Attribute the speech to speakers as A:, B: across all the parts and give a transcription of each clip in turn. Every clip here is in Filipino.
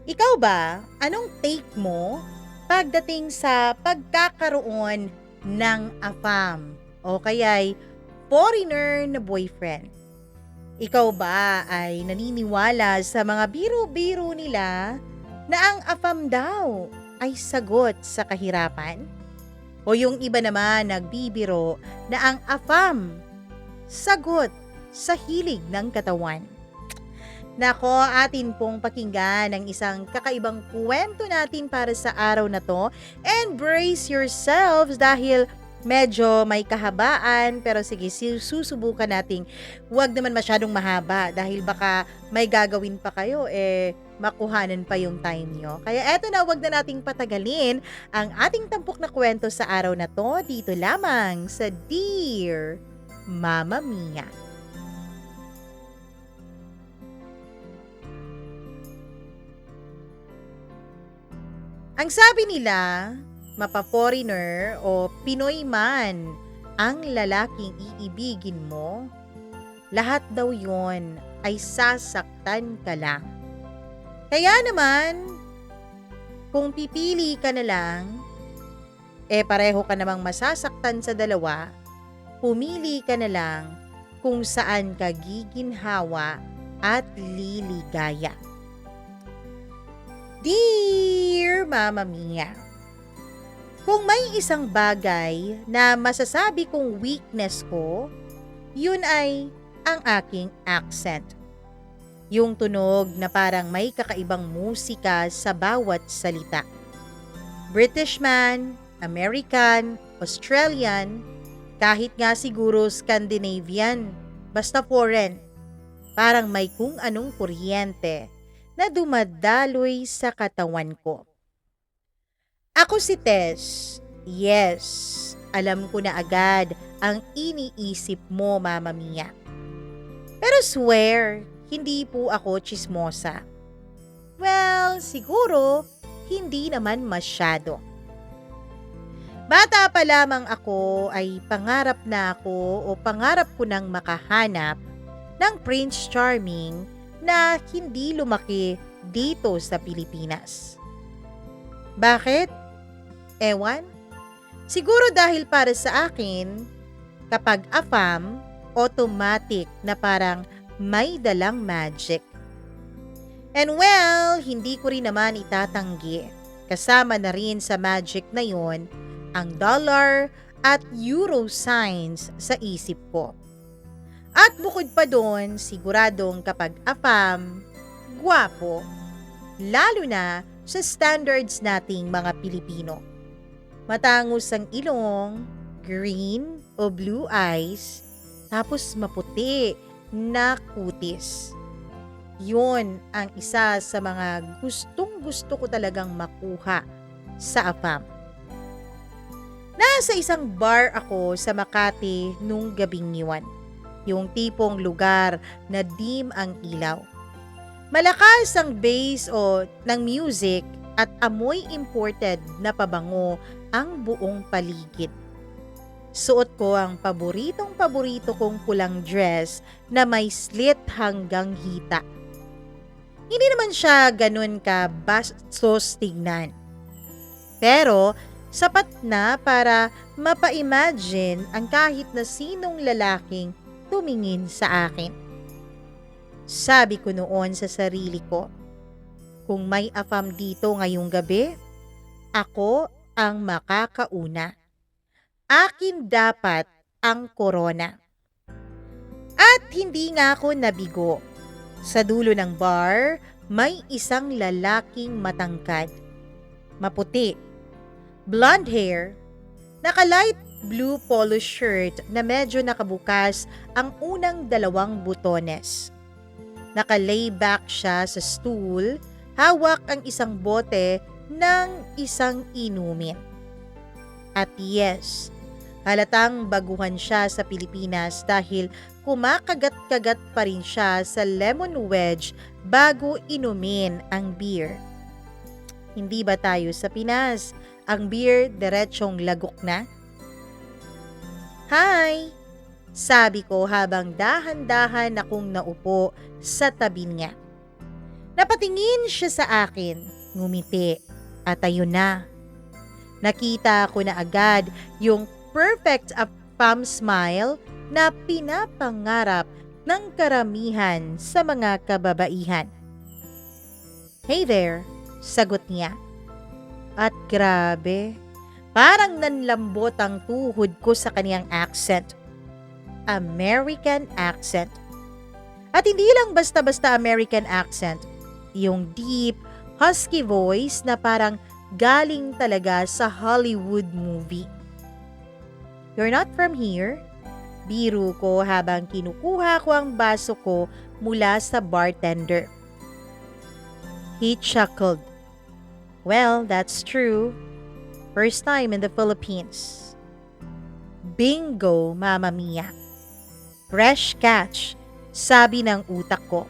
A: Ikaw ba, anong take mo pagdating sa pagkakaroon ng AFAM o kaya'y foreigner na boyfriend? Ikaw ba ay naniniwala sa mga biro-biro nila na ang AFAM daw ay sagot sa kahirapan? O yung iba naman nagbibiro na ang AFAM sagot sa hilig ng katawan? Nako, atin pong pakinggan ang isang kakaibang kwento natin para sa araw na to. And brace yourselves dahil medyo may kahabaan, pero sige, susubukan nating wag naman masyadong mahaba dahil baka may gagawin pa kayo, makuhanan pa yung time nyo. Kaya eto na, wag na nating patagalin ang ating tampok na kwento sa araw na to dito lamang sa Dear Mama Mia. Ang sabi nila, mapa-foreigner o Pinoy man ang lalaking iibigin mo, lahat daw yon ay sasaktan ka lang. Kaya naman, kung pipili ka na lang, pareho ka namang masasaktan sa dalawa, pumili ka na lang kung saan ka giginhawa at liligaya. Dear Mama Mia, kung may isang bagay na masasabi kong weakness ko, yun ay ang aking accent. Yung tunog na parang may kakaibang musika sa bawat salita. British man, American, Australian, kahit nga siguro Scandinavian, basta foreign. Parang may kung anong kuryente na dumadaloy sa katawan ko. Ako si Tess. Yes, alam ko na agad ang iniisip mo, Mama Mia. Pero swear, hindi po ako tsismosa. Well, siguro, hindi naman masyado. Bata pa lamang ako ay pangarap na ako o pangarap ko nang makahanap ng Prince Charming na hindi lumaki dito sa Pilipinas. Bakit? Ewan? Siguro dahil para sa akin, kapag AFAM, automatic na parang may dalang magic. And well, hindi ko rin naman itatanggi. Kasama na rin sa magic na yon ang dollar at euro signs sa isip ko. At bukod pa doon, siguradong kapag AFAM, gwapo, lalo na sa standards nating mga Pilipino. Matangos ang ilong, green o blue eyes, tapos maputi na kutis. Yun ang isa sa mga gustong-gusto ko talagang makuha sa AFAM. Nasa isang bar ako sa Makati nung gabing iwan. Yung tipong lugar na dim ang ilaw. Malakas ang bass o ng music at amoy imported na pabango ang buong paligid. Suot ko ang paborito kong pulang dress na may slit hanggang hita. Hindi naman siya ganun ka bastos tignan. Pero sapat na para mapa-imagine ang kahit na sinong lalaking tumingin sa akin. Sabi ko noon sa sarili ko, kung may AFAM dito ngayong gabi, ako ang makakauna. Akin dapat ang korona. At hindi nga ako nabigo. Sa dulo ng bar, may isang lalaking matangkad. Maputi, blonde hair, naka-light blue polo shirt na medyo nakabukas ang unang dalawang butones. Naka-layback siya sa stool, hawak ang isang bote ng isang inumin. At yes, halatang baguhan siya sa Pilipinas dahil kumakagat-kagat pa rin siya sa lemon wedge bago inumin ang beer. Hindi ba tayo sa Pinas? Ang beer diretsong lagok na? Hi! Sabi ko habang dahan-dahan akong naupo sa tabi niya. Napatingin siya sa akin, ngumiti, at ayun na. Nakita ko na agad yung perfect palm smile na pinapangarap ng karamihan sa mga kababaihan. "Hey there," sagot niya. At grabe, parang nanlambot ang tuhod ko sa kaniyang accent. American accent. At hindi lang basta-basta American accent. Yung deep, husky voice na parang galing talaga sa Hollywood movie. "You're not from here?" Biro ko habang kinukuha ko ang baso ko mula sa bartender. He chuckled. "Well, that's true. First time in the Philippines." Bingo, Mama Mia. Fresh catch, sabi ng utak ko.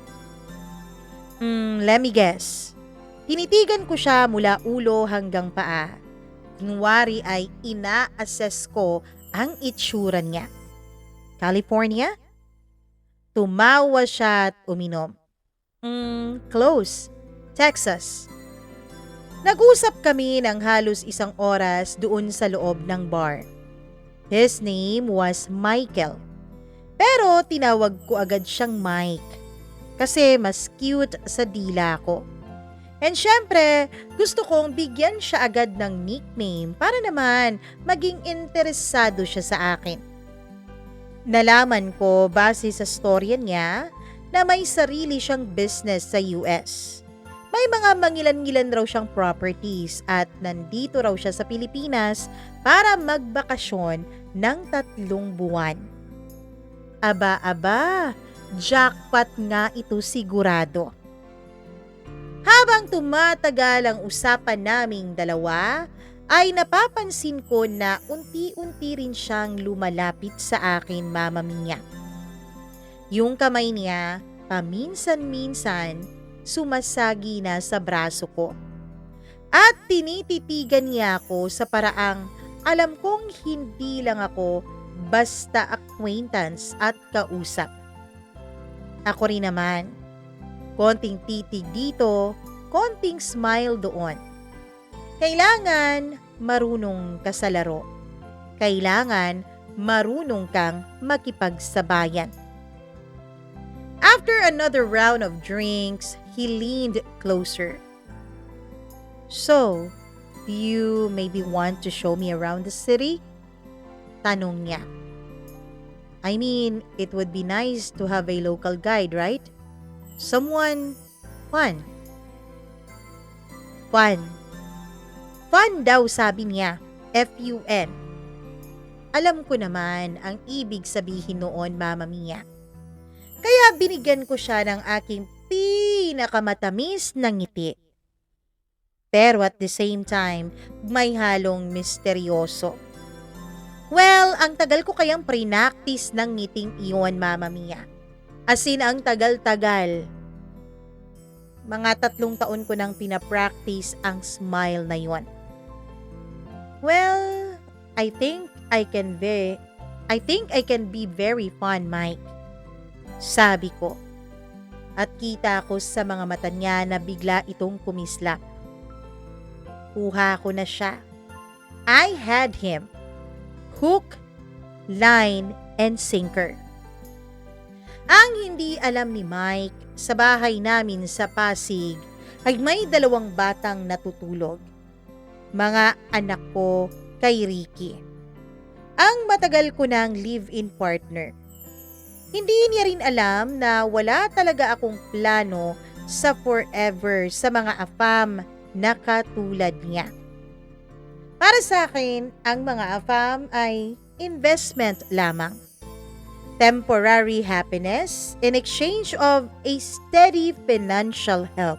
A: Let me guess. Tinitigan ko siya mula ulo hanggang paa. Kunwari ay ina-assess ko ang itsura niya. "California?" Tumawa siya at uminom. Close. Texas." Nag-usap kami ng halos isang oras doon sa loob ng bar. His name was Michael. Pero tinawag ko agad siyang Mike kasi mas cute sa dila ko. And syempre, gusto kong bigyan siya agad ng nickname para naman maging interesado siya sa akin. Nalaman ko base sa storya niya na may sarili siyang business sa US. May mga mangilan-ngilan raw siyang properties at nandito raw siya sa Pilipinas para magbakasyon ng 3 buwan. Aba, jackpot nga ito sigurado. Habang tumatagal ang usapan naming dalawa, ay napapansin ko na unti-unti rin siyang lumalapit sa akin, Mama Mia. Yung kamay niya, paminsan-minsan, sumasagi na sa braso ko. At tinititigan niya ako sa paraang alam kong hindi lang ako basta acquaintance at kausap. Ako rin naman. Konting titig dito, konting smile doon. Kailangan marunong ka sa laro. Kailangan marunong kang makipagsabayan. After another round of drinks, he leaned closer. "So, do you maybe want to show me around the city?" Tanong niya. I mean, it would be nice to have a local guide, right? Someone fun. Fun. Fun daw, sabi niya. F-U-N. Alam ko naman ang ibig sabihin noon, Mama Mia. Kaya binigyan ko siya ng aking pinakamatamis na ngiti. Pero at the same time, may halong misteryoso. Well, ang tagal ko kayang pre-practice ng ngiting iyon, Mama Mia. As in, ang tagal-tagal. Mga 3 taon ko nang pinapractice ang smile na yon. Well, I think I can be very fun, Mike. Sabi ko. At kita ko sa mga mata niya na bigla itong kumislap. Kuha ko na siya. I had him. Hook, line, and sinker. Ang hindi alam ni Mike, sa bahay namin sa Pasig ay may 2 batang natutulog. Mga anak ko kay Ricky. Ang matagal ko ng live-in partner. Hindi niya rin alam na wala talaga akong plano sa forever sa mga afam na katulad niya. Para sa akin, ang mga afam ay investment lamang. Temporary happiness in exchange of a steady financial help.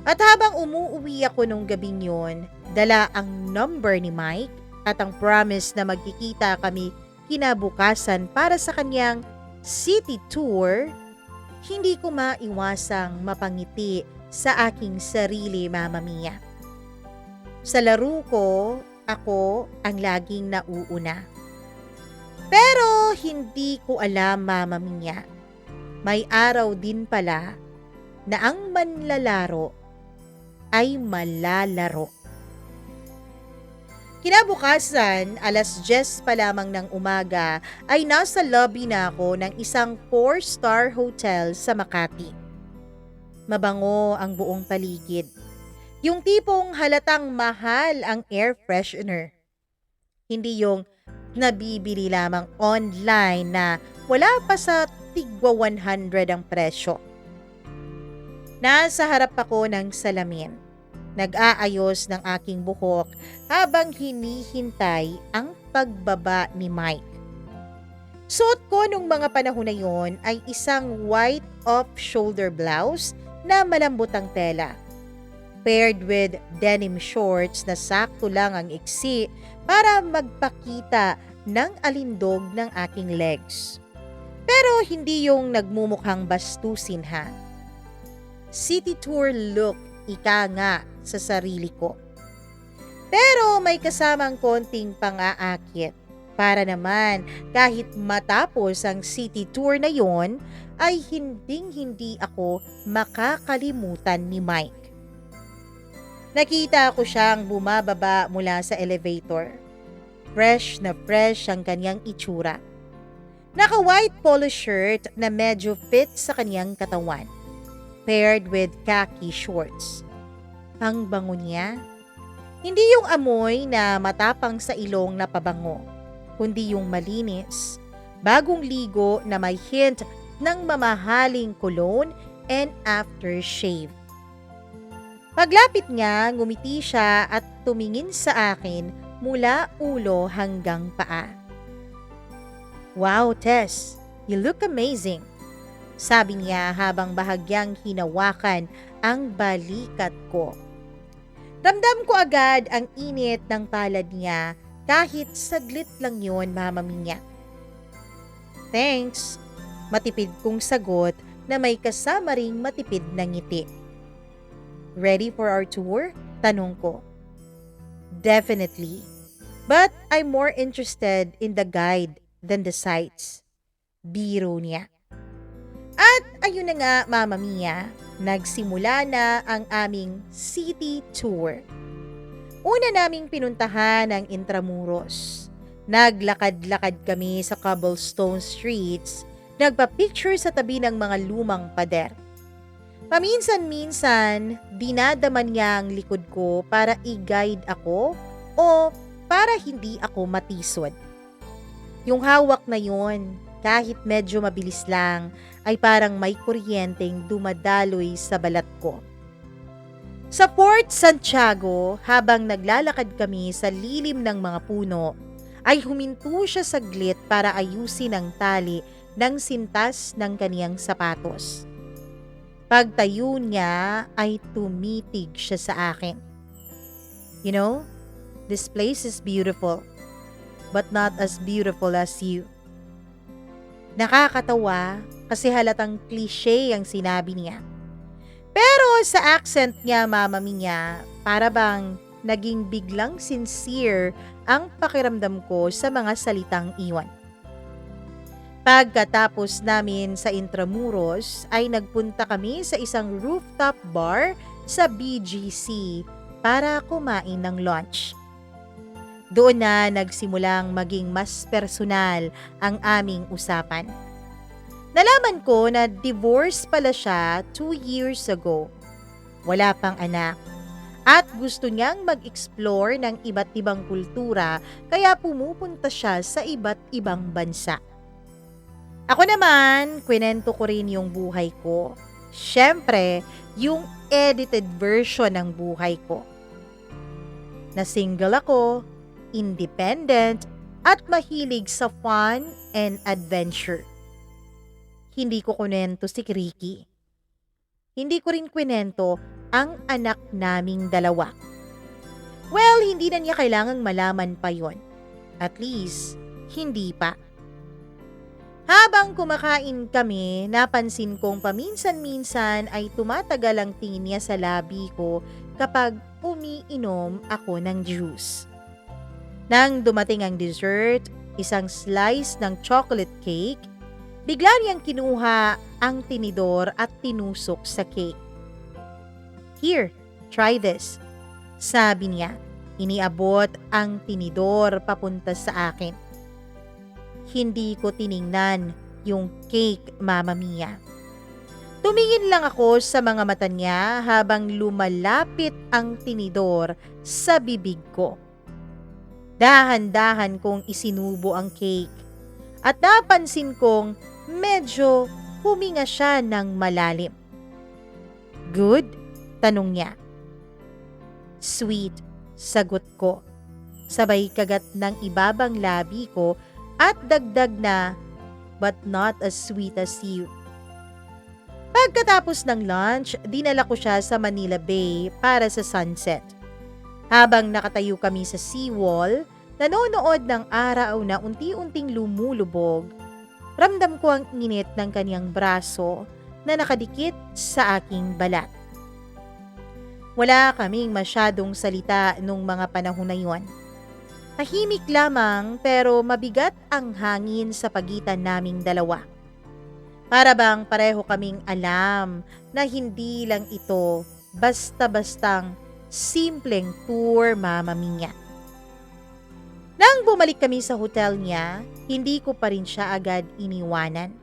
A: At habang umuwi ako nung gabing yon, dala ang number ni Mike at ang promise na magkikita kami kinabukasan para sa kanyang city tour, hindi ko maiwasang mapangiti sa aking sarili, Mama Mia. Sa laro ko, ako ang laging nauuna. Pero hindi ko alam, Mama Mia, may araw din pala na ang manlalaro ay malalaro. Kinabukasan, 10:00 pa lamang ng umaga ay nasa lobby na ako ng isang 4-star hotel sa Makati. Mabango ang buong paligid. Yung tipong halatang mahal ang air freshener. Hindi yung nabibili lamang online na wala pa sa tigwa 100 ang presyo. Nasa harap ako ng salamin. Nag-aayos ng aking buhok habang hinihintay ang pagbaba ni Mike. Suot ko nung mga panahon na yon ay isang white off-shoulder blouse na malambot ang tela, paired with denim shorts na sakto lang ang iksi para magpakita ng alindog ng aking legs. Pero hindi yung nagmumukhang bastusin ha. City tour look ika nga sa sarili ko. Pero may kasamang konting pang-aakit para naman kahit matapos ang city tour na yon ay hinding-hindi ako makakalimutan ni Mike. Nakita ko siyang bumababa mula sa elevator. Fresh na fresh ang kanyang itsura. Naka-white polo shirt na medyo fit sa kanyang katawan, paired with khaki shorts. Ang bango niya. Hindi yung amoy na matapang sa ilong na pabango, kundi yung malinis, bagong ligo na may hint ng mamahaling cologne and aftershave. Paglapit niya, ngumiti siya at tumingin sa akin mula ulo hanggang paa. "Wow, Tess, you look amazing," sabi niya habang bahagyang hinawakan ang balikat ko. Ramdam ko agad ang init ng palad niya kahit saglit lang yon, Mama Mia. "Thanks," matipid kong sagot na may kasama ring matipid na ngiti. "Ready for our tour?" tanong ko. "Definitely. But I'm more interested in the guide than the sights." Biro niya. At ayun na nga, Mama Mia, nagsimula na ang aming city tour. Una naming pinuntahan ang Intramuros. Naglakad-lakad kami sa cobblestone streets, nagpa-picture sa tabi ng mga lumang pader. Paminsan-minsan, dinadaman niya ang likod ko para i-guide ako o para hindi ako matisod. Yung hawak na yon, kahit medyo mabilis lang, ay parang may kuryenteng dumadaloy sa balat ko. Sa Port Santiago, habang naglalakad kami sa lilim ng mga puno, ay huminto siya saglit para ayusin ang tali ng sintas ng kaniyang sapatos. Pagtayo niya ay tumitig siya sa akin. "You know, this place is beautiful, but not as beautiful as you." Nakakatawa kasi halatang cliche ang sinabi niya. Pero sa accent niya, Mama Mia, para bang naging biglang sincere ang pakiramdam ko sa mga salitang iyon. Pagkatapos namin sa Intramuros ay nagpunta kami sa isang rooftop bar sa BGC para kumain ng lunch. Doon na nagsimulang maging mas personal ang aming usapan. Nalaman ko na divorce pala siya 2 years ago. Wala pang anak. At gusto niyang mag-explore ng iba't ibang kultura kaya pumupunta siya sa iba't ibang bansa. Ako naman, kwento ko rin yung buhay ko. Siyempre, yung edited version ng buhay ko. Na single ako, independent, at mahilig sa fun and adventure. Hindi ko kunento si Ricky. Hindi ko rin kwento ang anak naming dalawa. Well, hindi na niya kailangang malaman pa yon. At least, hindi pa. Habang kumakain kami, napansin kong paminsan-minsan ay tumatagal ang tingin niya sa labi ko kapag umiinom ako ng juice. Nang dumating ang dessert, isang slice ng chocolate cake, Bigla niyang kinuha ang tinidor at tinusok sa cake. "Here, try this," sabi niya. Iniabot ang tinidor papunta sa akin. Hindi ko tiningnan yung cake, Mama Mia. Tumingin lang ako sa mga mata niya habang lumalapit ang tinidor sa bibig ko. Dahan-dahan kong isinubo ang cake at napansin kong medyo huminga siya ng malalim. "Good?" tanong niya. "Sweet," sagot ko. Sabay kagat ng ibabang labi ko at dagdag na, "But not as sweet as you." Pagkatapos ng lunch, dinala ko siya sa Manila Bay para sa sunset. Habang nakatayo kami sa seawall, nanonood ng araw na unti-unting lumulubog, ramdam ko ang init ng kanyang braso na nakadikit sa aking balat. Wala kaming masyadong salita nung mga panahon na yon. Tahimik lamang pero mabigat ang hangin sa pagitan naming dalawa. Para bang pareho kaming alam na hindi lang ito basta-bastang simpleng tour, Mama Mia. Nang bumalik kami sa hotel niya, hindi ko pa rin siya agad iniwanan.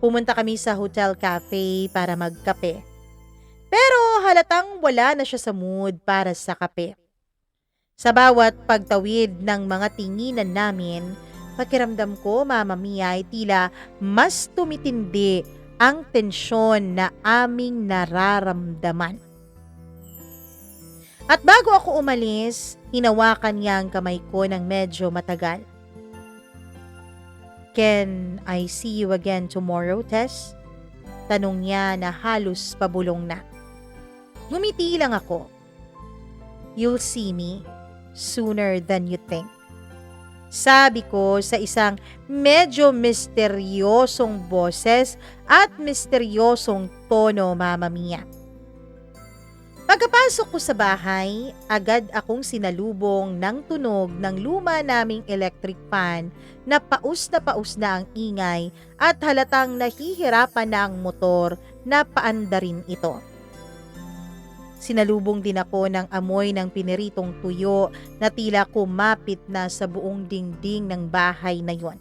A: Pumunta kami sa hotel cafe para magkape. Pero halatang wala na siya sa mood para sa kape. Sa bawat pagtawid ng mga tinginan namin, pakiramdam ko, Mama Mia, ay tila mas tumitindi ang tensyon na aming nararamdaman. At bago ako umalis, hinawakan niya ang kamay ko ng medyo matagal. "Can I see you again tomorrow, Tess?" Tanong niya na halos pabulong na. Ngumiti lang ako. "You'll see me sooner than you think," sabi ko sa isang medyo misteryosong boses at misteryosong tono, Mama Mia. Pagkapasok ko sa bahay, agad akong sinalubong ng tunog ng luma naming electric fan na paus na ang ingay at halatang nahihirapan na ang motor na paandarin ito. Sinalubong din ako ng amoy ng piniritong tuyo na tila kumapit na sa buong dingding ng bahay na yon.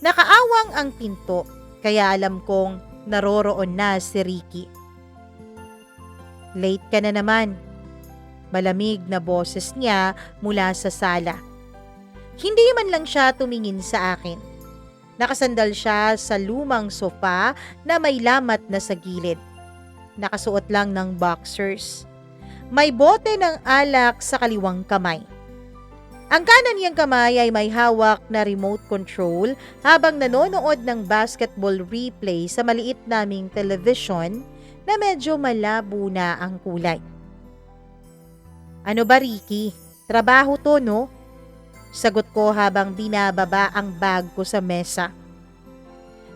A: Nakaawang ang pinto, kaya alam kong naroroon na si Ricky. "Late ka na naman." Malamig na boses niya mula sa sala. Hindi man lang siya tumingin sa akin. Nakasandal siya sa lumang sofa na may lamat na sa gilid. Nakasuot lang ng boxers. May bote ng alak sa kaliwang kamay. Ang kanan niyang kamay ay may hawak na remote control habang nanonood ng basketball replay sa maliit naming television na medyo malabo na ang kulay. "Ano ba, Ricky? Trabaho to, no?" Sagot ko habang binababa ang bag ko sa mesa.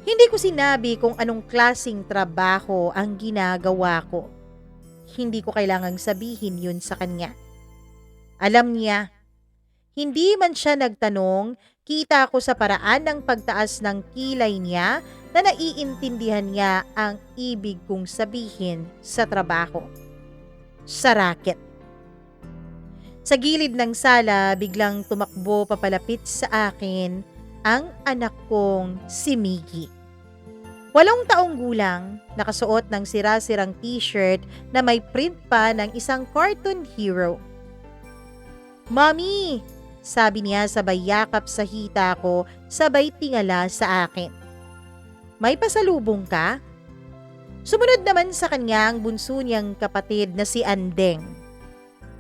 A: Hindi ko sinabi kung anong klasing trabaho ang ginagawa ko. Hindi ko kailangang sabihin yun sa kanya. Alam niya. Hindi man siya nagtanong, kita ko sa paraan ng pagtaas ng kilay niya na naiintindihan niya ang ibig kong sabihin sa trabaho. Sa racket. Sa gilid ng sala, biglang tumakbo papalapit sa akin ang anak kong si Miggy. 8 taong gulang, nakasuot ng sira-sirang t-shirt na may print pa ng isang cartoon hero. "Mommy!" sabi niya sabay yakap sa hita ko, sabay tingala sa akin. "May pasalubong ka?" Sumunod naman sa kanya ang bunso niyang kapatid na si Andeng.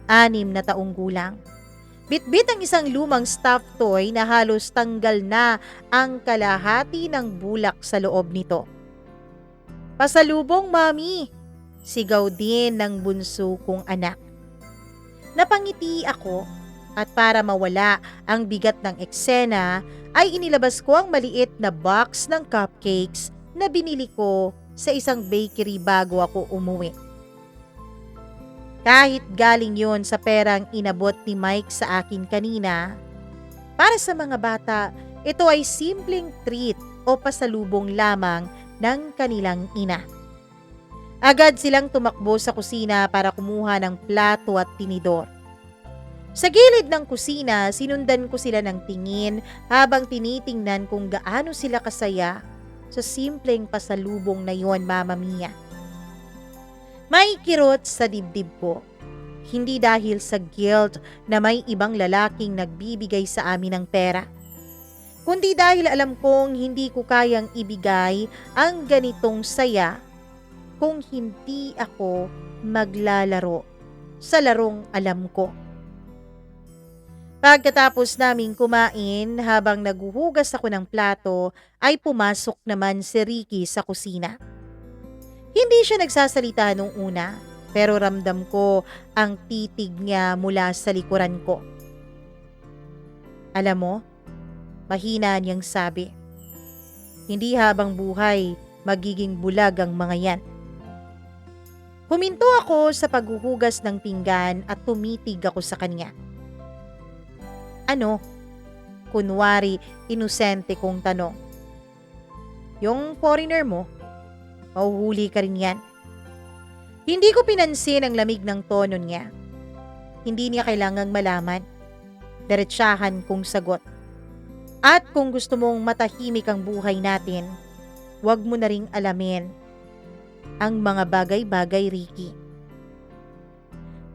A: 6 na taong gulang. Bitbit ang isang lumang stuffed toy na halos tanggal na ang kalahati ng bulak sa loob nito. "Pasalubong, Mommy!" sigaw din ng bunso kong anak. Napangiti ako at para mawala ang bigat ng eksena ay inilabas ko ang maliit na box ng cupcakes na binili ko sa isang bakery bago ako umuwi. Kahit galing yon sa perang inabot ni Mike sa akin kanina, para sa mga bata, ito ay simpleng treat o pasalubong lamang ng kanilang ina. Agad silang tumakbo sa kusina para kumuha ng plato at tinidor. Sa gilid ng kusina, sinundan ko sila ng tingin habang tinitingnan kung gaano sila kasaya sa simpleng pasalubong na yon, Mama Mia. May kirot sa dibdib ko. Hindi dahil sa guilt na may ibang lalaking nagbibigay sa amin ng pera, kundi dahil alam kong hindi ko kayang ibigay ang ganitong saya kung hindi ako maglalaro sa larong alam ko. Pagkatapos naming kumain, habang naguhugas ako ng plato, ay pumasok naman si Ricky sa kusina. Hindi siya nagsasalita nung una, pero ramdam ko ang titig niya mula sa likuran ko. Alam mo, mahina niyang sabi, hindi habang buhay magiging bulag ang mga yan. Huminto ako sa paghuhugas ng pinggan at tumitig ako sa kanya. Ano? Kunwari, inosente kong tanong. Yung foreigner mo, mahuhuli ka rin yan. Hindi ko pinansin ang lamig ng tono niya. Hindi niya kailangang malaman. Diretsahan kong sagot. At kung gusto mong matahimik ang buhay natin, huwag mo na ring alamin ang mga bagay-bagay, Ricky.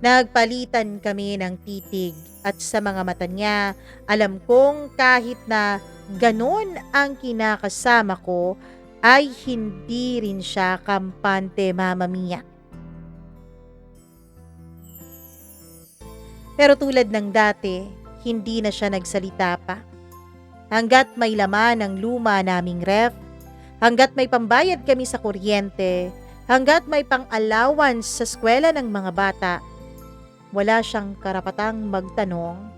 A: Nagpalitan kami ng titig at sa mga mata niya, alam kong kahit na ganon ang kinakasama ko, ay hindi rin siya kampante, Mama Mia. Pero tulad ng dati, hindi na siya nagsalita pa. Hanggat may laman ang luma naming ref, hanggat may pambayad kami sa kuryente, hanggat may pang-allowance sa eskwela ng mga bata, wala siyang karapatang magtanong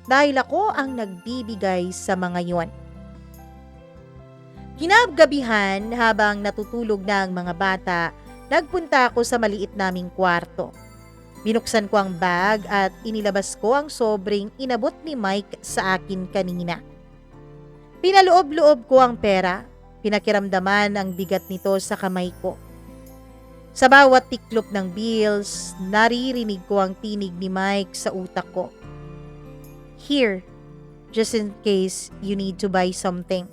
A: dahil ako ang nagbibigay sa mga yon. Kinagabihan, habang natutulog na ang mga bata, nagpunta ako sa maliit naming kwarto. Binuksan ko ang bag at inilabas ko ang sobrang inabot ni Mike sa akin kanina. Pinaloob-loob ko ang pera, pinakiramdaman ang bigat nito sa kamay ko. Sa bawat tiklop ng bills, naririnig ko ang tinig ni Mike sa utak ko. Here, just in case you need to buy something.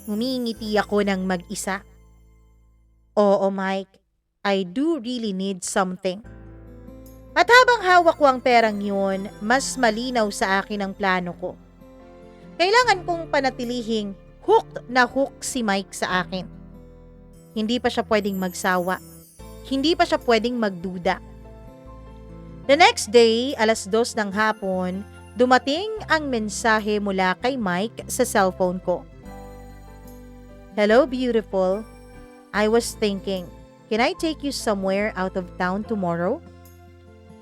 A: Humingiti ako ng mag-isa. Oo, Mike, I do really need something. At habang hawak ko ang perang yun, mas malinaw sa akin ang plano ko. Kailangan kong panatilihing hooked na hook si Mike sa akin. Hindi pa siya pwedeng magsawa. Hindi pa siya pwedeng magduda. The next day, 2:00 ng hapon, dumating ang mensahe mula kay Mike sa cellphone ko. Hello, beautiful. I was thinking, can I take you somewhere out of town tomorrow?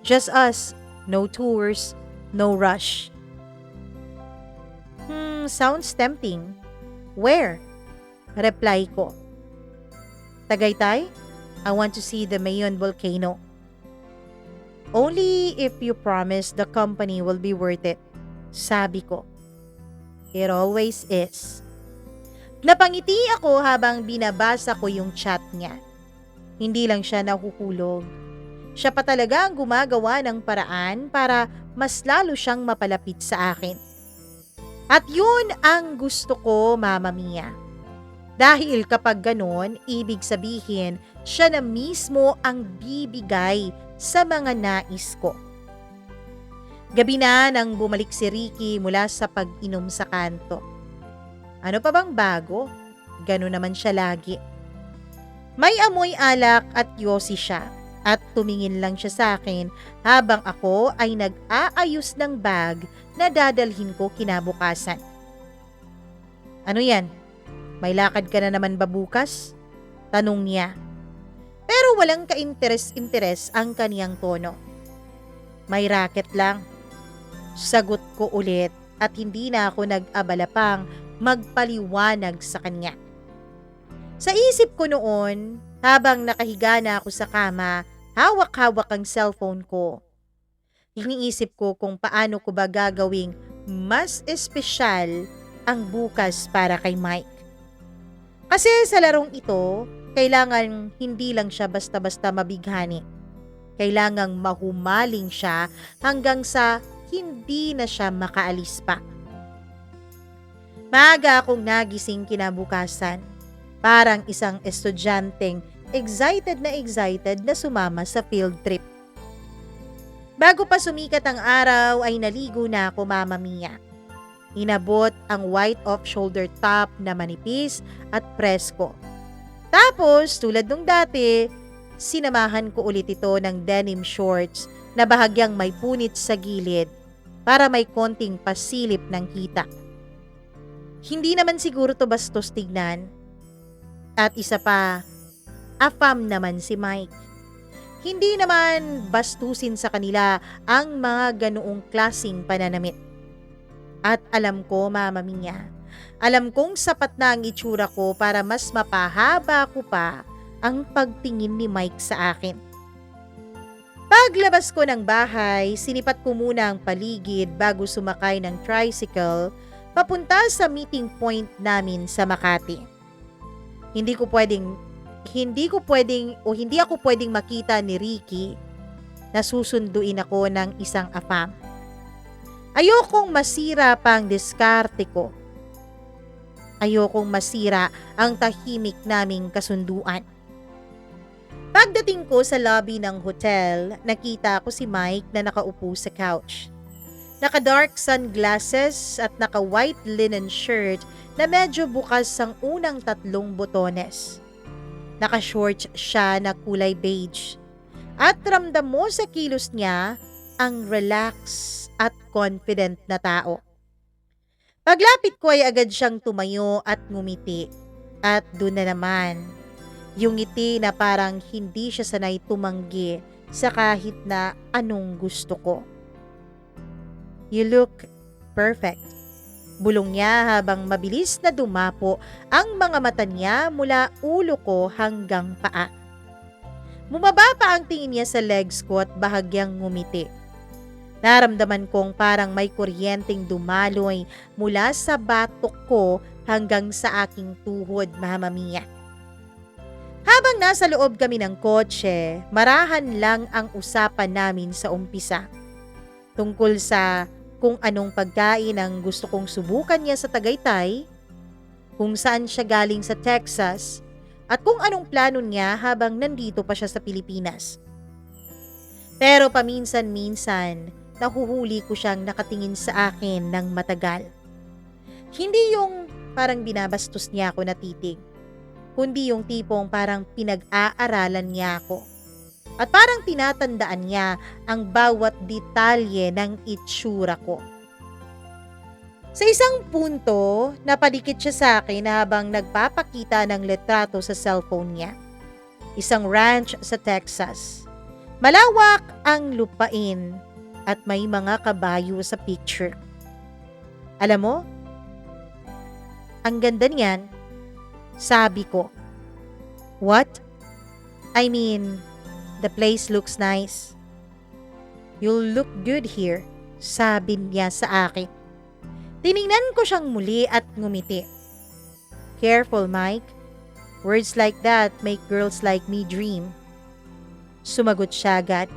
A: Just us, no tours, no rush. Sounds tempting. Where? Reply ko. Tagaytay? I want to see the Mayon volcano. Only if you promise the company will be worth it. Sabi ko. It always is. Napangiti ako habang binabasa ko yung chat niya. Hindi lang siya nahuhulog. Siya pa talaga ang gumagawa ng paraan para mas lalo siyang mapalapit sa akin. At yun ang gusto ko, Mama Mia. Dahil kapag ganon, ibig sabihin, siya na mismo ang bibigay sa mga nais ko. Gabi na nang bumalik si Ricky mula sa pag-inom sa kanto. Ano pa bang bago? Ganon naman siya lagi. May amoy alak at yosi siya at tumingin lang siya sa akin habang ako ay nag-aayos ng bag na dadalhin ko kinabukasan. Ano yan? May lakad ka na naman ba bukas? Tanong niya. Pero walang ka-interes-interes ang kaniyang tono. May racket lang. Sagot ko ulit at hindi na ako nag-abala pang magpaliwanag sa kanya. Sa isip ko noon, habang nakahiga na ako sa kama, hawak-hawak ang cellphone ko. Iniisip ko kung paano ko ba gagawing mas espesyal ang bukas para kay Mike. Kasi sa larong ito, kailangan hindi lang siya basta-basta mabighani. Kailangang mahumaling siya hanggang sa hindi na siya makaalis pa. Maaga akong nagising kinabukasan. Parang isang estudyanteng excited na sumama sa field trip. Bago pa sumikat ang araw ay naligo na ako, Mama Mia. Inabot ang white off-shoulder top na manipis at presko. Tapos, tulad nung dati, sinamahan ko ulit ito ng denim shorts na bahagyang may punit sa gilid para may konting pasilip ng hita. Hindi naman siguro to bastos tignan. At isa pa, afam naman si Mike. Hindi naman bastusin sa kanila ang mga ganoong klasing pananamit. At alam ko, Mama Mia, alam kong sapat na ang itsura ko para mas mapahaba ko pa ang pagtingin ni Mike sa akin. Paglabas ko ng bahay, sinipat ko muna ang paligid bago sumakay ng tricycle papunta sa meeting point namin sa Makati. Hindi ako pwedeng makita ni Ricky na susunduin ako ng isang afam. Ayokong masira pa ang diskarte ko. Ayokong masira ang tahimik naming kasunduan. Pagdating ko sa lobby ng hotel, nakita ko si Mike na nakaupo sa couch. Naka-dark sunglasses at naka-white linen shirt na medyo bukas ang unang 3 botones. Naka-shorts siya na kulay beige. At ramdam mo sa kilos niya ang relax at confident na tao. Paglapit ko ay agad siyang tumayo at ngumiti. At doon na naman, yung ngiti na parang hindi siya sanay tumanggi sa kahit na anong gusto ko. You look perfect. Bulong niya habang mabilis na dumapo ang mga mata niya mula ulo ko hanggang paa. Bumaba pa ang tingin niya sa legs ko at bahagyang ngumiti. Naramdaman kong parang may kuryenteng dumaloy mula sa batok ko hanggang sa aking tuhod, Mama Mia. Habang nasa loob kami ng kotse, marahan lang ang usapan namin sa umpisa. Tungkol sa kung anong pagkain ang gusto kong subukan niya sa Tagaytay, kung saan siya galing sa Texas, at kung anong plano niya habang nandito pa siya sa Pilipinas. Pero paminsan-minsan, nahuhuli ko siyang nakatingin sa akin ng matagal. Hindi yung parang binabastos niya ako na titig, kundi yung tipong parang pinag-aaralan niya ako. At parang tinatandaan niya ang bawat detalye ng itsura ko. Sa isang punto, napadikit siya sa akin habang nagpapakita ng litrato sa cellphone niya. Isang ranch sa Texas. Malawak ang lupain at may mga kabayo sa picture. Alam mo, ang ganda niyan, sabi ko. What? I mean, the place looks nice. You'll look good here, sabi niya sa akin. Tiningnan ko siyang muli at ngumiti. Careful, Mike. Words like that make girls like me dream. Sumagot siya agad.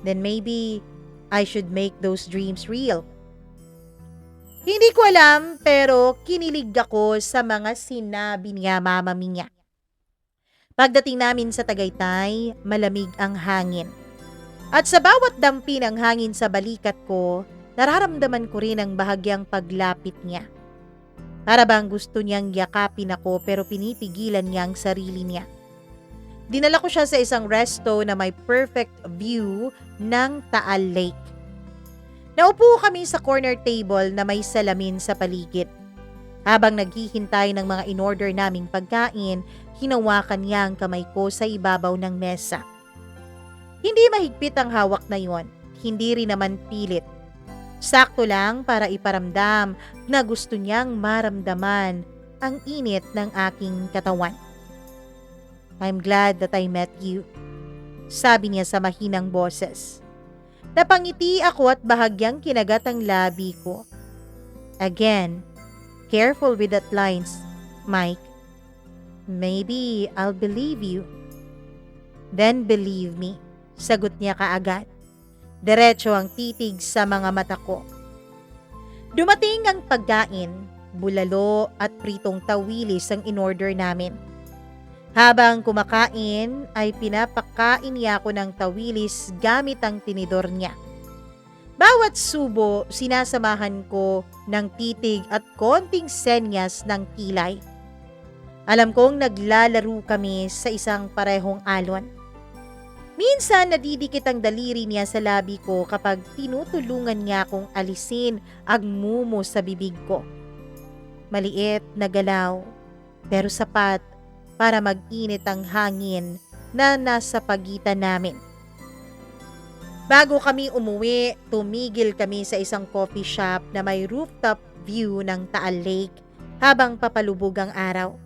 A: Then maybe I should make those dreams real. Hindi ko alam pero kinilig ako sa mga sinabi niya, Mama Mia. Pagdating namin sa Tagaytay, malamig ang hangin. At sa bawat dampi ng hangin sa balikat ko, nararamdaman ko rin ang bahagyang paglapit niya. Para bang gusto niyang yakapin ako pero pinipigilan niya ang sarili niya. Dinala ko siya sa isang resto na may perfect view ng Taal Lake. Naupo kami sa corner table na may salamin sa paligid. Habang naghihintay ng mga in-order naming pagkain, hinawakan niya ang kamay ko sa ibabaw ng mesa. Hindi mahigpit ang hawak na yon, hindi rin naman pilit. Sakto lang para iparamdam na gusto niyang maramdaman ang init ng aking katawan. I'm glad that I met you, sabi niya sa mahinang boses. Napangiti ako at bahagyang kinagat ang labi ko. Again, careful with that lines, Mike. Maybe I'll believe you. Then believe me, sagot niya kaagad. Diretso ang titig sa mga mata ko. Dumating ang pagkain, bulalo at pritong tawilis ang in-order namin. Habang kumakain ay pinapakain niya ako ng tawilis gamit ang tinidor niya. Bawat subo, sinasamahan ko ng titig at konting senyas ng kilay. Alam kong naglalaro kami sa isang parehong alon. Minsan nadidikit ang daliri niya sa labi ko kapag tinutulungan niya akong alisin ang mumo sa bibig ko. Maliit na galaw, pero sapat para mag-init ang hangin na nasa pagitan namin. Bago kami umuwi, tumigil kami sa isang coffee shop na may rooftop view ng Taal Lake habang papalubog ang araw.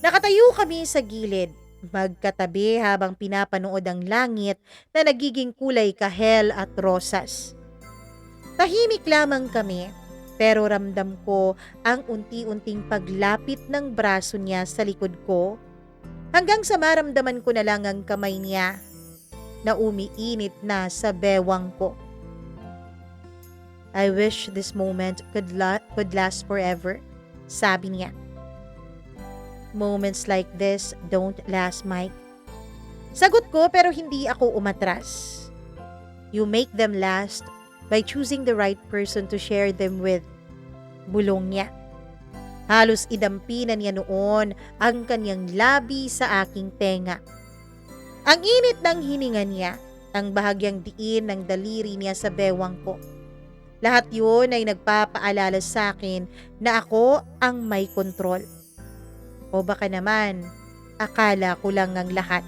A: Nakatayo kami sa gilid, magkatabi habang pinapanood ang langit na nagiging kulay kahel at rosas. Tahimik lamang kami, pero ramdam ko ang unti-unting paglapit ng braso niya sa likod ko hanggang sa maramdaman ko na lang ang kamay niya na umiinit na sa bewang ko. I wish this moment could last forever, sabi niya. Moments like this don't last, Mike. Sagot ko pero hindi ako umatras. You make them last by choosing the right person to share them with. Bulong niya. Halos idampinan niya noon ang kanyang labi sa aking tenga. Ang init ng hininga niya, ang bahagyang diin ng daliri niya sa bewang ko. Lahat yun ay nagpapaalala sa akin na ako ang may kontrol. O baka naman, akala ko lang ang lahat.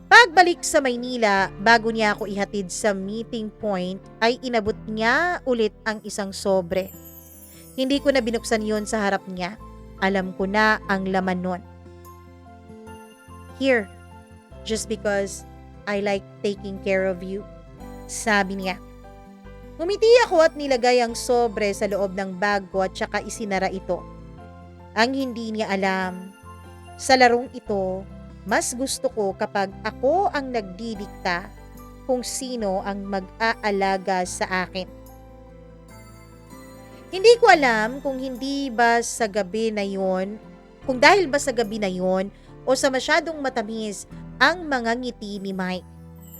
A: Pagbalik sa Maynila, bago niya ako ihatid sa meeting point, ay inabot niya ulit ang isang sobre. Hindi ko na binuksan yon sa harap niya. Alam ko na ang laman nun. Here, just because I like taking care of you, sabi niya. Ngumiti ako at nilagay ang sobre sa loob ng bag ko at saka isinara ito. Ang hindi niya alam, sa larong ito, mas gusto ko kapag ako ang nagdidikta kung sino ang mag-aalaga sa akin. Hindi ko alam kung hindi ba sa gabi na yon, kung dahil ba sa gabi na yon o sa masyadong matamis ang mga ngiti ni Mike.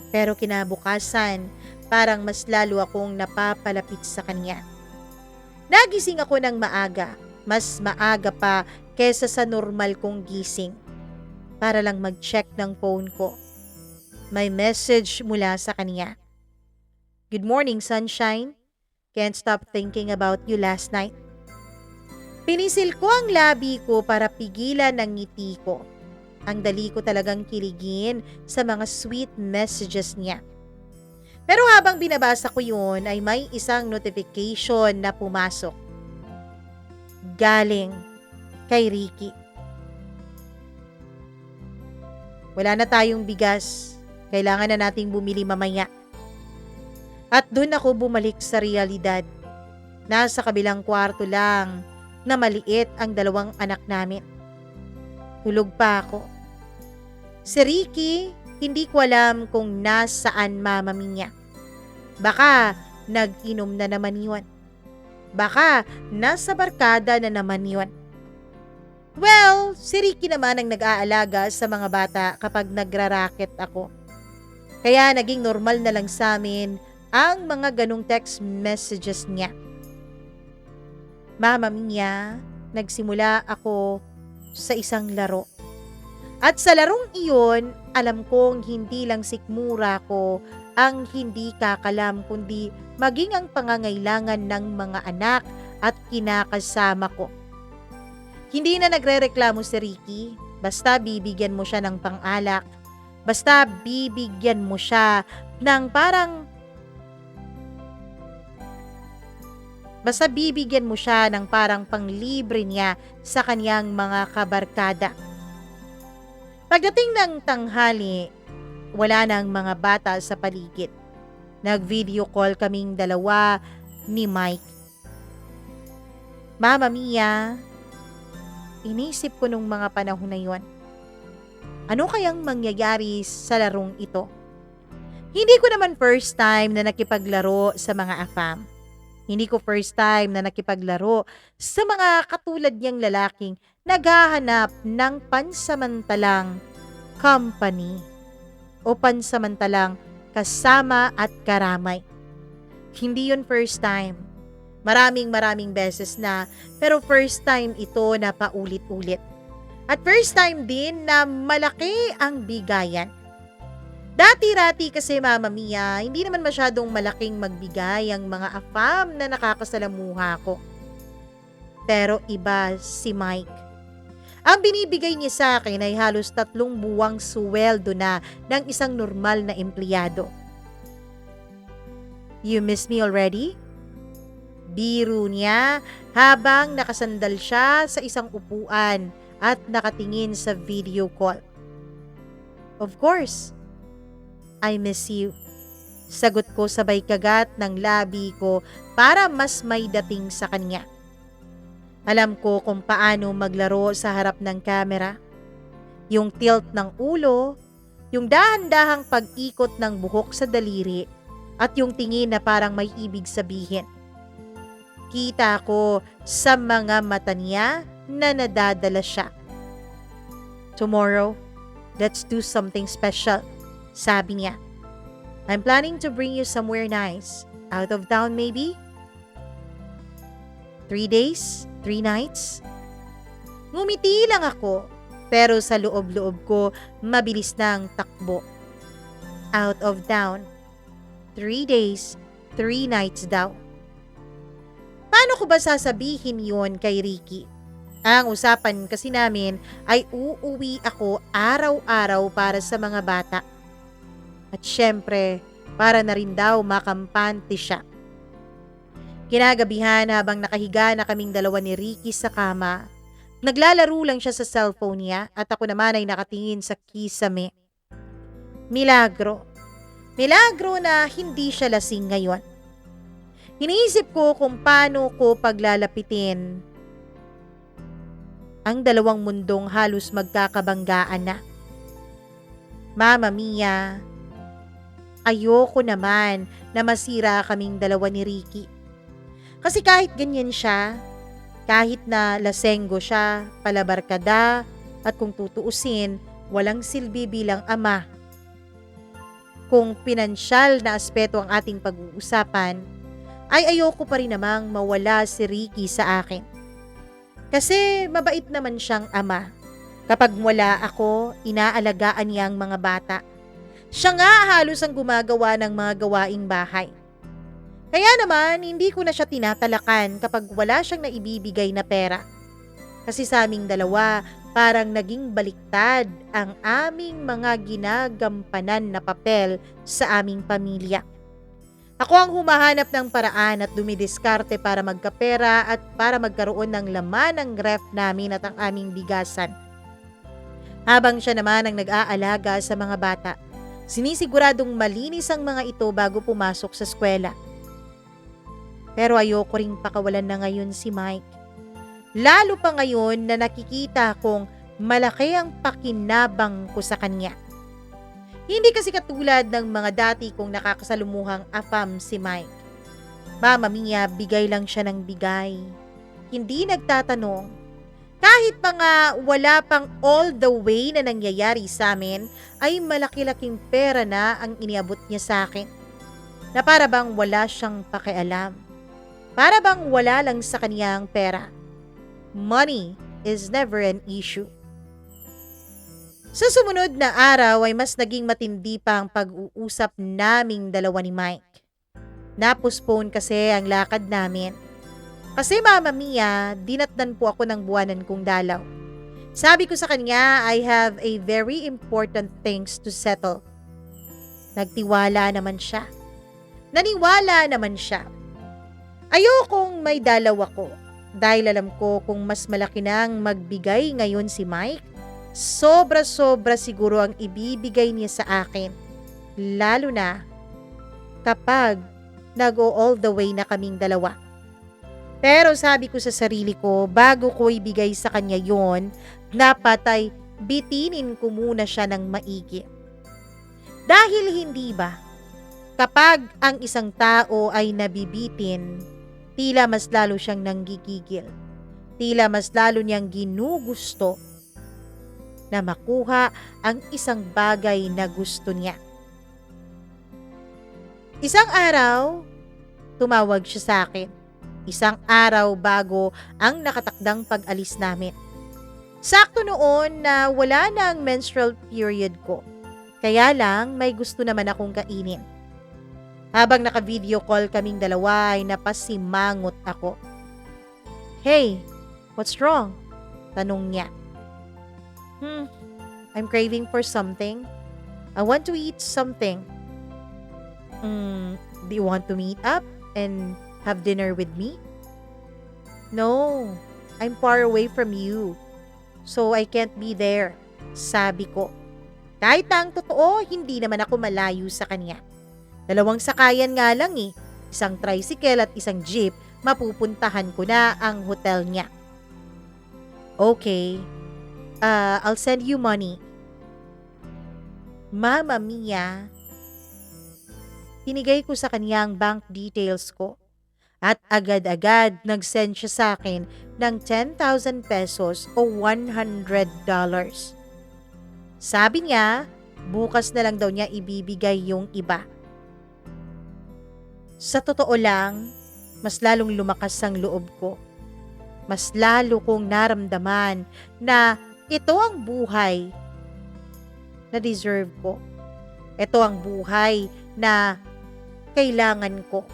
A: Pero kinabukasan, parang mas lalo akong napapalapit sa kanya. Nagising ako ng maaga. Mas maaga pa kesa sa normal kong gising para lang mag-check ng phone ko. May message mula sa kanya. Good morning, sunshine. Can't stop thinking about you last night. Pinisil ko ang labi ko para pigilan ang ngiti ko. Ang dali ko talagang kiligin sa mga sweet messages niya. Pero habang binabasa ko yun ay may isang notification na pumasok. Galing kay Ricky. Wala na tayong bigas. Kailangan na nating bumili mamaya. At dun ako bumalik sa realidad. Nasa kabilang kwarto lang na maliit ang dalawang anak namin. Tulog pa ako. Si Ricky, hindi ko alam kung nasaan mama niya. Baka nag-inom na naman yun. Baka nasa barkada na naman yun. Well, si Ricky naman ang nag-aalaga sa mga bata kapag nagraraket ako. Kaya naging normal na lang sa amin ang mga ganong text messages niya. Mama niya, nagsimula ako sa isang laro. At sa larong iyon, alam kong hindi lang sikmura ko ang hindi kakalam kundi maging ang pangangailangan ng mga anak at kinakasama ko. Hindi na nagrereklamo si Ricky, basta bibigyan mo siya ng pang-alak, basta bibigyan mo siya ng parang panglibre niya sa kanyang mga kabarkada. Pagdating ng tanghali, wala nang mga bata sa paligid. Nag-video call kaming dalawa ni Mike. Mama Mia, inisip ko nung mga panahon na yon. Ano kayang mangyayari sa larong ito? Hindi ko naman first time na nakipaglaro sa mga AFAM. Hindi ko first time na nakipaglaro sa mga katulad niyang lalaking naghahanap ng pansamantalang company o pansamantalang kasama at karamay. Hindi yun first time. Maraming beses na, pero first time ito na paulit-ulit. At first time din na malaki ang bigayan. Dati-rati kasi Mama Mia, hindi naman masyadong malaking magbigay ang mga AFAM na nakakasalamuha ko. Pero iba si Mike. Ang binibigay niya sa akin ay halos 3 buwang suweldo na ng isang normal na empleyado. You miss me already? Biro niya habang nakasandal siya sa isang upuan at nakatingin sa video call. Of course, I miss you. Sagot ko sabay kagat ng labi ko para mas may dating sa kanya. Alam ko kung paano maglaro sa harap ng kamera. Yung tilt ng ulo, yung dahan-dahang pag-ikot ng buhok sa daliri, at yung tingin na parang may ibig sabihin. Kita ko sa mga mata niya na nadadala siya. Tomorrow, let's do something special, sabi niya. I'm planning to bring you somewhere nice. Out of town maybe? 3 days? 3 nights? Ngumiti lang ako, pero sa loob-loob ko, mabilis nang takbo. Out of town. 3 days, 3 nights daw. Paano ko ba sasabihin yon kay Ricky? Ang usapan kasi namin ay uuwi ako araw-araw para sa mga bata. At syempre, para na rin daw makampante siya. Kinagabihan habang nakahiga na kaming dalawa ni Ricky sa kama, naglalaro lang siya sa cellphone niya at ako naman ay nakatingin sa kisame. Milagro. Milagro na hindi siya lasing ngayon. Iniisip ko kung paano ko paglalapitin ang dalawang mundong halos magkakabanggaan na. Mama Mia, ayoko naman na masira kaming dalawa ni Ricky. Kasi kahit ganyan siya, kahit na lasenggo siya, palabarkada, at kung tutuusin, walang silbi bilang ama. Kung pinansyal na aspeto ang ating pag-uusapan, ay ayoko pa rin namang mawala si Ricky sa akin. Kasi mabait naman siyang ama. Kapag wala ako, inaalagaan niya ang mga bata. Siya nga halos ang gumagawa ng mga gawaing bahay. Kaya naman, hindi ko na siya tinatalakan kapag wala siyang naibibigay na pera. Kasi sa aming dalawa, parang naging baliktad ang aming mga ginagampanan na papel sa aming pamilya. Ako ang humahanap ng paraan at dumidiskarte para magkapera at para magkaroon ng laman ng ref namin at ang aming bigasan. Habang siya naman ang nag-aalaga sa mga bata, sinisiguradong malinis ang mga ito bago pumasok sa eskwela. Pero ayoko ring pakawalan na ngayon si Mike. Lalo pa ngayon na nakikita kong malaki ang pakinabang ko sa kanya. Hindi kasi katulad ng mga dati kong nakakasalumuhang AFAM si Mike. Mama Mia, bigay lang siya ng bigay. Hindi nagtatanong. Kahit pa nga wala pang all the way na nangyayari sa amin, ay malaki-laking pera na ang iniabot niya sa akin. Na para bang wala siyang pakialam. Para bang wala lang sa kaniyang pera. Money is never an issue. Sa sumunod na araw ay mas naging matindi pa ang pag-uusap naming dalawa ni Mike. Napospone kasi ang lakad namin. Kasi Mama Mia, dinatnan po ako ng buwanan kong dalaw. Sabi ko sa kanya, I have a very important things to settle. Nagtiwala naman siya. Naniwala naman siya. Ayokong may dalaw ako dahil alam ko kung mas malaki nang magbigay ngayon si Mike, sobra-sobra siguro ang ibibigay niya sa akin. Lalo na kapag nag-o all the way na kaming dalawa. Pero sabi ko sa sarili ko, bago ko ibigay sa kanya yon, dapat ay bitinin ko muna siya ng maigi. Dahil hindi ba, kapag ang isang tao ay nabibitin, tila mas lalo siyang nanggigigil. Tila mas lalo niyang ginugusto na makuha ang isang bagay na gusto niya. Isang araw, tumawag siya sa akin. Isang araw bago ang nakatakdang pag-alis namin. Sakto noon na wala na ang menstrual period ko. Kaya lang may gusto naman akong kainin. Habang naka-video call kaming dalawa ay napasimangot ako. "Hey, what's wrong?" Tanong niya. I'm craving for something. I want to eat something. Do you want to meet up and have dinner with me?" "No, I'm far away from you. So I can't be there," sabi ko. Kahit na ang totoo, hindi naman ako malayo sa kanya. 2 sakayan nga lang eh. Isang tricycle at isang jeep, mapupuntahan ko na ang hotel niya. "Okay, I'll send you money." Mama mia, tinigay ko sa kanya ang bank details ko. At agad-agad nag-send siya sa akin ng 10,000 pesos o $100. Sabi niya, bukas na lang daw niya ibibigay yung iba. Sa totoo lang, mas lalong lumakas ang loob ko. Mas lalo kong naramdaman na ito ang buhay na deserve ko. Ito ang buhay na kailangan ko.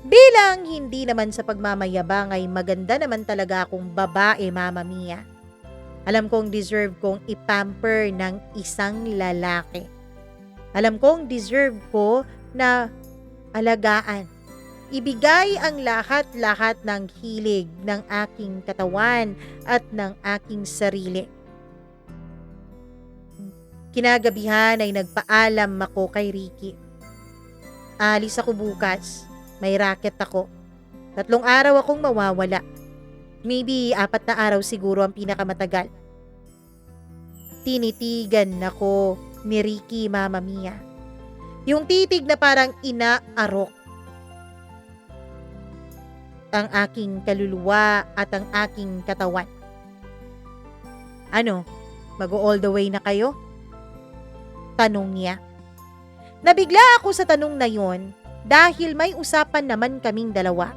A: Bilang hindi naman sa pagmamayabang ay maganda naman talaga akong babae, Mama Mia. Alam kong deserve kong ipamper ng isang lalaki. Alam kong deserve ko na alagaan. Ibigay ang lahat-lahat ng hilig ng aking katawan at ng aking sarili. Kinagabihan ay nagpaalam ako kay Ricky. Alis ako bukas. May racket ako. 3 araw akong mawawala. Maybe 4 na araw siguro ang pinakamatagal. Tinitigan ako ni Ricky, Mama Mia. Yung titig na parang inaarok ang aking kaluluwa at ang aking katawan. "Ano, mag-all the way na kayo?" tanong niya. Nabigla ako sa tanong na yon dahil may usapan naman kaming dalawa.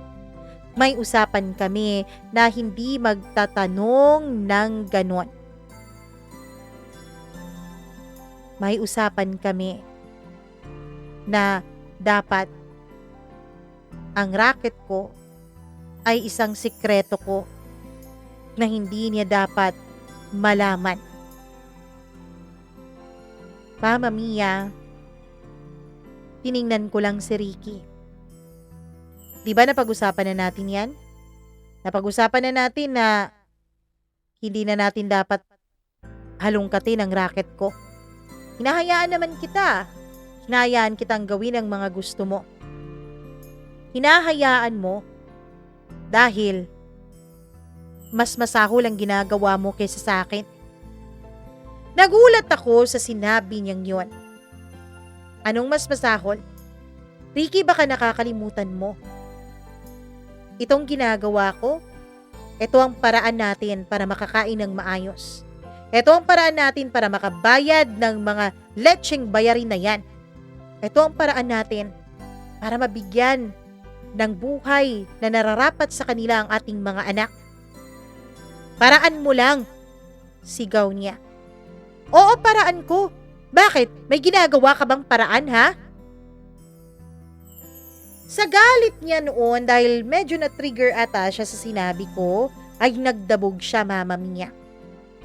A: May usapan kami na hindi magtatanong ng ganon. May usapan kami na dapat ang racket ko ay isang sikreto ko na hindi niya dapat malaman. Mama Mia, tiningnan ko lang si Ricky. Di ba napag-usapan na natin yan? Napag-usapan na natin na hindi na natin dapat halongkatin ang racket ko. Hinahayaan naman kita. Hinahayaan kitang gawin ang mga gusto mo. Hinahayaan mo dahil mas masahol ang ginagawa mo kaysa sa akin. Nagulat ako sa sinabi niyang yon. Anong mas masahol? Ricky, baka nakakalimutan mo. Itong ginagawa ko, ito ang paraan natin para makakain ng maayos. Ito ang paraan natin para makabayad ng mga lecheng bayarin na yan. Ito ang paraan natin para mabigyan ng buhay na nararapat sa kanila ang ating mga anak. Paraan mo lang, sigaw niya. Oo, paraan ko. Bakit? May ginagawa ka bang paraan, ha? Sa galit niya noon dahil medyo na-trigger ata siya sa sinabi ko, ay nagdabog siya, Mama Mia.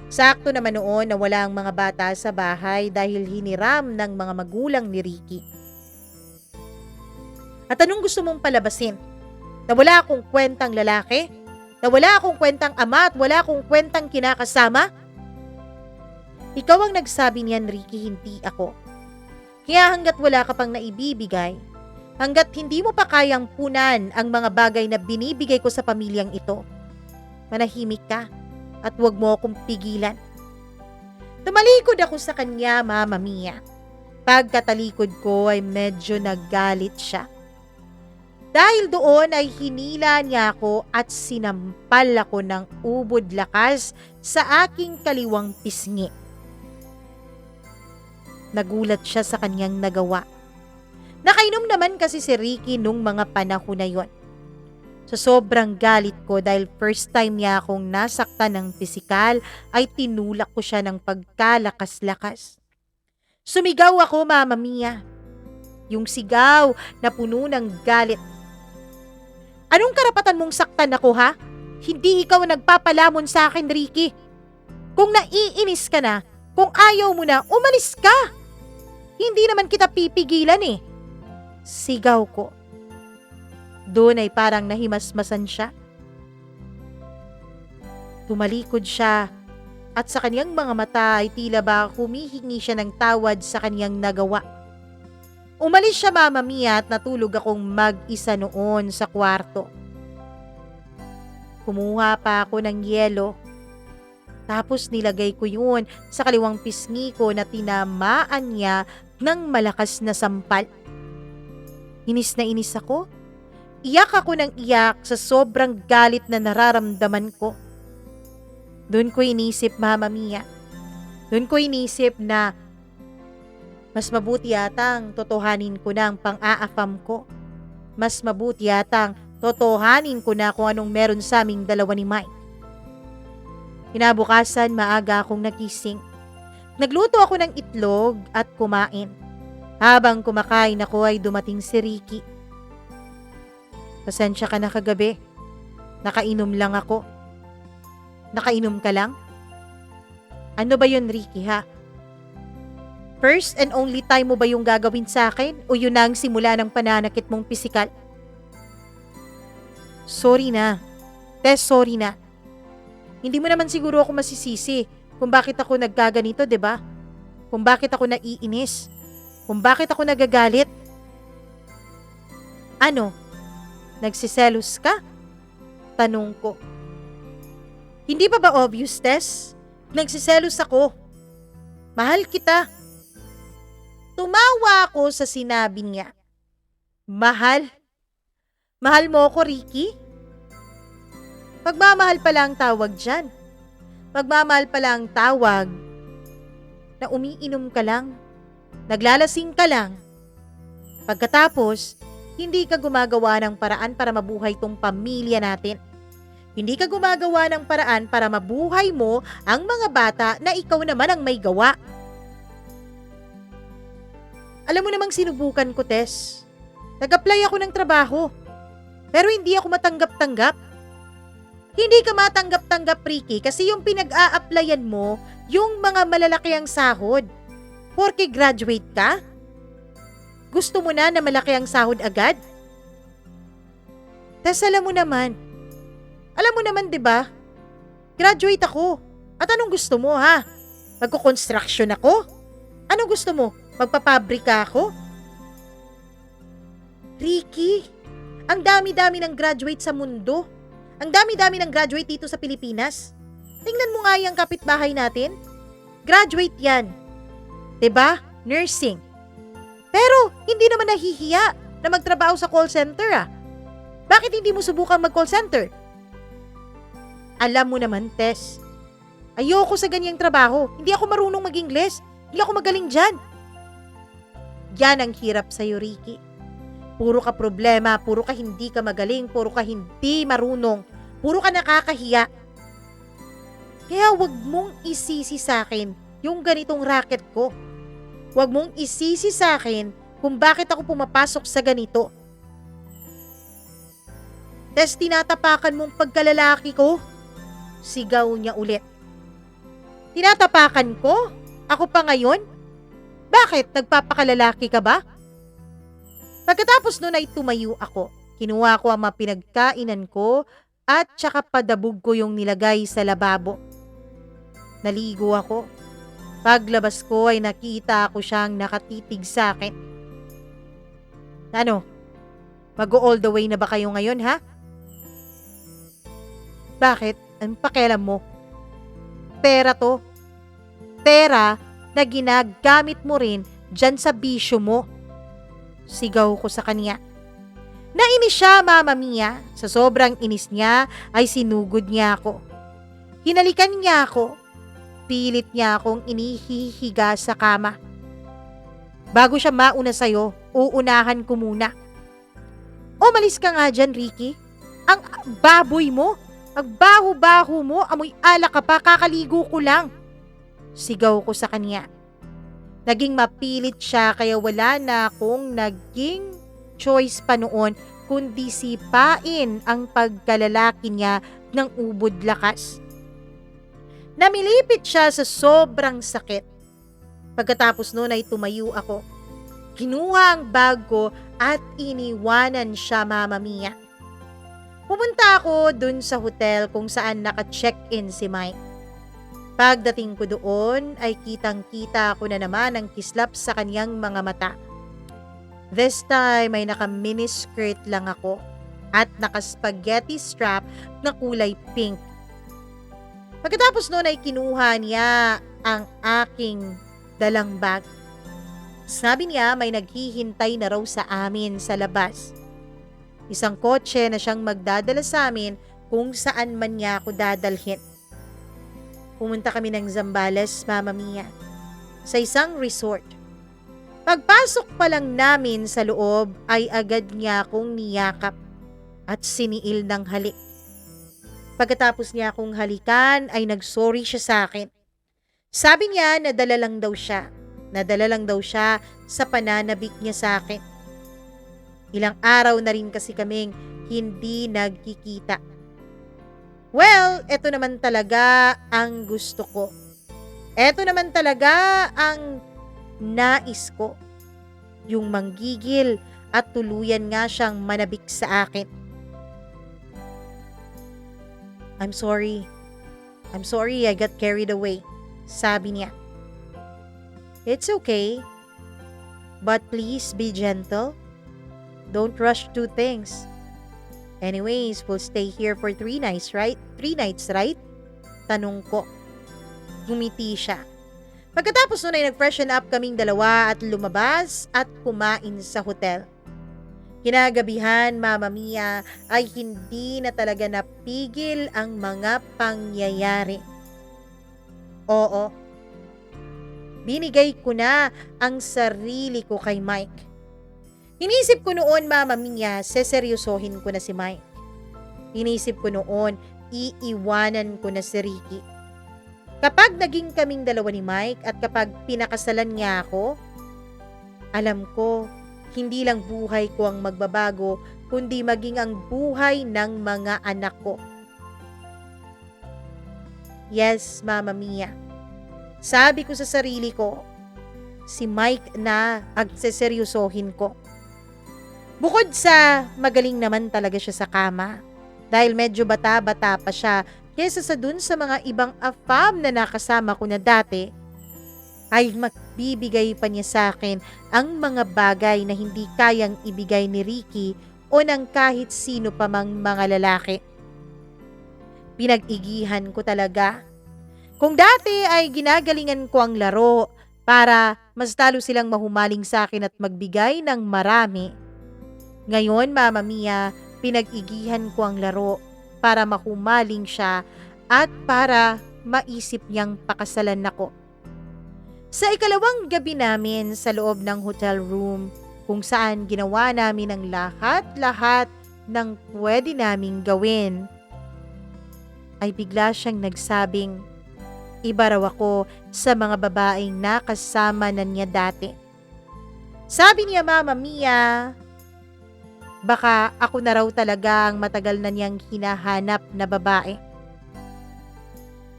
A: Sakto naman noon na wala ang mga bata sa bahay dahil hiniram ng mga magulang ni Ricky. At anong gusto mong palabasin? Na wala akong kwentang lalaki? Na wala akong kwentang ama at wala akong kwentang kinakasama? Ikaw ang nagsabi niyan, Ricky, hindi ako. Kaya hanggat wala ka pang naibibigay, hanggat hindi mo pa kayang punan ang mga bagay na binibigay ko sa pamilyang ito, manahimik ka at huwag mo akong pigilan. Tumalikod ako sa kanya, Mama Mia. Pagkatalikod ko ay medyo naggalit siya. Dahil doon ay hinila niya ako at sinampal ako ng ubod lakas sa aking kaliwang pisngi. Nagulat siya sa kanyang nagawa. Nakainom naman kasi si Ricky nung mga panahon na yon. Sa sobrang galit ko dahil first time niya akong nasaktan ng pisikal ay tinulak ko siya ng pagkalakas-lakas. Sumigaw ako, Mama Mia. Yung sigaw na puno ng galit. Anong karapatan mong saktan ako, ha? Hindi ikaw ang nagpapalamon sa akin, Ricky. Kung naiinis ka na, kung ayaw mo na, umalis ka. Hindi naman kita pipigilan eh. Sigaw ko. Doon ay parang nahimasmasan siya. Tumalikod siya at sa kanyang mga mata ay tila ba humihingi siya ng tawad sa kanyang nagawa. Umalis siya, Mama Mia, at natulog akong mag-isa noon sa kwarto. Kumuha pa ako ng yelo. Tapos nilagay ko yun sa kaliwang pisngi ko na tinamaan niya ng malakas na sampal. Inis na inis ako. Iyak ako ng iyak sa sobrang galit na nararamdaman ko. Doon ko inisip, Mama Mia. Doon ko inisip na mas mabuti yatang totohanin ko na ang pang-aafam ko. Mas mabuti yatang totohanin ko na kung anong meron sa aming dalawa ni Mike. Kinabukasan, maaga akong nagising. Nagluto ako ng itlog at kumain. Habang kumakain ako ay dumating si Ricky. Pasensya ka na kagabi. Nakainom lang ako. Nakainom ka lang? Ano ba yun, Ricky, ha? First and only time mo ba yung gagawin sa akin o yun na ang simula ng pananakit mong pisikal? Sorry na. Tess, sorry na. Hindi mo naman siguro ako masisisi kung bakit ako nagkaganito, 'di ba? Kung bakit ako naiinis. Kung bakit ako nagagalit. Ano? Nagsiselos ka? Tanong ko. Hindi pa ba obvious, Tess? Nagsiselos ako. Mahal kita. Tumawa ako sa sinabi niya. Mahal? Mahal mo ako, Ricky? Pagmamahal pala ang tawag dyan. Pagmamahal pala ang tawag na umiinom ka lang, naglalasing ka lang. Pagkatapos, hindi ka gumagawa ng paraan para mabuhay tong pamilya natin. Hindi ka gumagawa ng paraan para mabuhay mo ang mga bata na ikaw naman ang may gawa. Alam mo namang sinubukan ko, Tess. Nag-apply ako ng trabaho. Pero hindi ako matanggap-tanggap. Hindi ka matanggap-tanggap, Ricky, kasi yung pinag-a-applyan mo, yung mga malalaki ang sahod. Porke graduate ka? Gusto mo na malaki ang sahod agad? Tess, alam mo naman, 'di ba? Graduate ako. At anong gusto mo, ha? Magko-construction ako? Anong gusto mo? Magpapabrika ako? Ricky, ang dami-dami ng graduate sa mundo. Ang dami-dami ng graduate dito sa Pilipinas. Tingnan mo nga yung kapitbahay natin. Graduate yan. 'Di ba? Nursing. Pero hindi naman nahihiya na magtrabaho sa call center, ah. Bakit hindi mo subukan mag-call center? Alam mo naman, Tess, ayoko sa ganyang trabaho. Hindi ako marunong mag-Ingles. Hindi ako magaling dyan. Yan ang hirap sa'yo, Ricky. Puro ka problema, puro ka hindi ka magaling, puro ka hindi marunong, puro ka nakakahiya. Kaya wag mong isisi sa akin yung ganitong racket ko. Wag mong isisi sa akin kung bakit ako pumapasok sa ganito. Tess, tinatapakan mong pagkalalaki ko. Sigaw niya ulit. Tinatapakan ko? Ako pa ngayon? Bakit? Nagpapakalalaki ka ba? Pagkatapos nun ay tumayo ako. Kinuha ko ang mga pinagkainan ko at tsaka padabog ko yung nilagay sa lababo. Naligo ako. Paglabas ko ay nakita ko siyang nakatitig sa akin. Ano? Mag-all the way na ba kayo ngayon, ha? Bakit? Anong pakialam mo? Pera to. Pera na ginagamit mo rin dyan sa bisyo mo. Sigaw ko sa kanya. Nainis siya, Mama Mia. Sa sobrang inis niya ay sinugod niya ako. Hinalikan niya ako. Pilit niya akong inihihiga sa kama. Bago siya mauna sa'yo, uunahan ko muna. Umalis ka nga dyan, Ricky. Ang baboy mo. Ang baho-baho mo. Amoy alak ka pa. Kakaligo ko lang. Sigaw ko sa kanya. Naging mapilit siya kaya wala na akong naging choice pa noon kundi sipain ang pagkalalaki niya ng ubod lakas. Namilipit siya sa sobrang sakit. Pagkatapos noon ay tumayo ako. Kinuha ang bag ko at iniwanan siya, Mama Mia. Pumunta ako dun sa hotel kung saan naka-check-in si Mike. Pagdating ko doon ay kitang-kita ko na naman ang kislap sa kanyang mga mata. This time ay naka-miniskirt lang ako at naka-spaghetti strap na kulay pink. Pagkatapos noon ay kinuha niya ang aking dalang bag. Sabi niya may naghihintay na raw sa amin sa labas. Isang kotse na siyang magdadala sa amin kung saan man niya ako dadalhin. Pumunta kami ng Zambales, Mama Mia, sa isang resort. Pagpasok pa lang namin sa loob ay agad niya akong niyakap at siniil ng halik. Pagkatapos niya akong halikan ay nagsorry siya sa akin. Sabi niya nadala lang daw siya. Nadala lang daw siya sa pananabik niya sa akin. Ilang araw na rin kasi kaming hindi nagkikita. Well, eto naman talaga ang gusto ko. Eto naman talaga ang nais ko. Yung manggigil at tuluyan nga siyang manabik sa akin. I'm sorry. I'm sorry I got carried away. Sabi niya. It's okay. But please be gentle. Don't rush to things. Anyways, we'll stay here for 3 nights, right? 3 nights, right? Tanong ko. Ngumiti siya. Pagkatapos nun ay nag-freshen up kaming dalawa at lumabas at kumain sa hotel. Kinagabihan, Mama Mia, ay hindi na talaga napigil ang mga pangyayari. Oo. Binigay ko na ang sarili ko kay Mike. Inisip ko noon, Mama Mia, seseryosohin ko na si Mike. Inisip ko noon, iiwanan ko na si Ricky. Kapag naging kaming dalawa ni Mike at kapag pinakasalan niya ako, alam ko, hindi lang buhay ko ang magbabago, kundi maging ang buhay ng mga anak ko. Yes, Mama Mia. Sabi ko sa sarili ko, si Mike na ang seseryosohin ko. Bukod sa magaling naman talaga siya sa kama, dahil medyo bata-bata pa siya kesa sa dun sa mga ibang afam na nakasama ko na dati, ay magbibigay pa niya sa akin ang mga bagay na hindi kayang ibigay ni Ricky o ng kahit sino pa mang mga lalaki. Pinag-igihan ko talaga. Kung dati ay ginagalingan ko ang laro para mas talo silang mahumaling sa akin at magbigay ng marami, ngayon, Mama Mia, pinag-igihan ko ang laro para mahumaling siya at para maisip niyang pakasalan ako. Sa ikalawang gabi namin sa loob ng hotel room, kung saan ginawa namin ang lahat-lahat ng pwede naming gawin, ay bigla siyang nagsabing, iba raw ako sa mga babaeng nakasama na niya dati. Sabi niya, Mama Mia, baka ako na raw talaga ang matagal na niyang hinahanap na babae.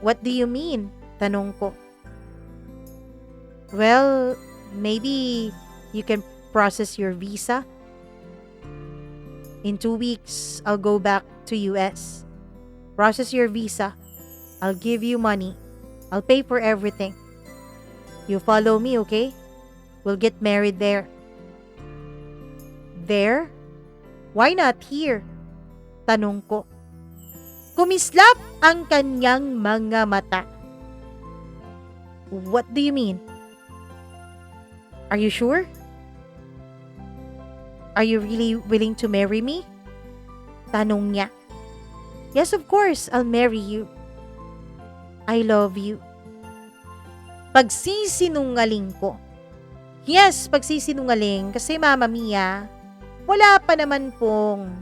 A: What do you mean? Tanong ko. Well, maybe you can process your visa. In 2 weeks, I'll go back to US. Process your visa. I'll give you money. I'll pay for everything. You follow me, okay? We'll get married there. There? Why not here? Tanong ko. Kumislap ang kanyang mga mata. What do you mean? Are you sure? Are you really willing to marry me? Tanong niya. Yes, of course, I'll marry you. I love you. Pagsisinungaling ko. Yes, pagsisinungaling kasi Mama Mia, wala pa naman pong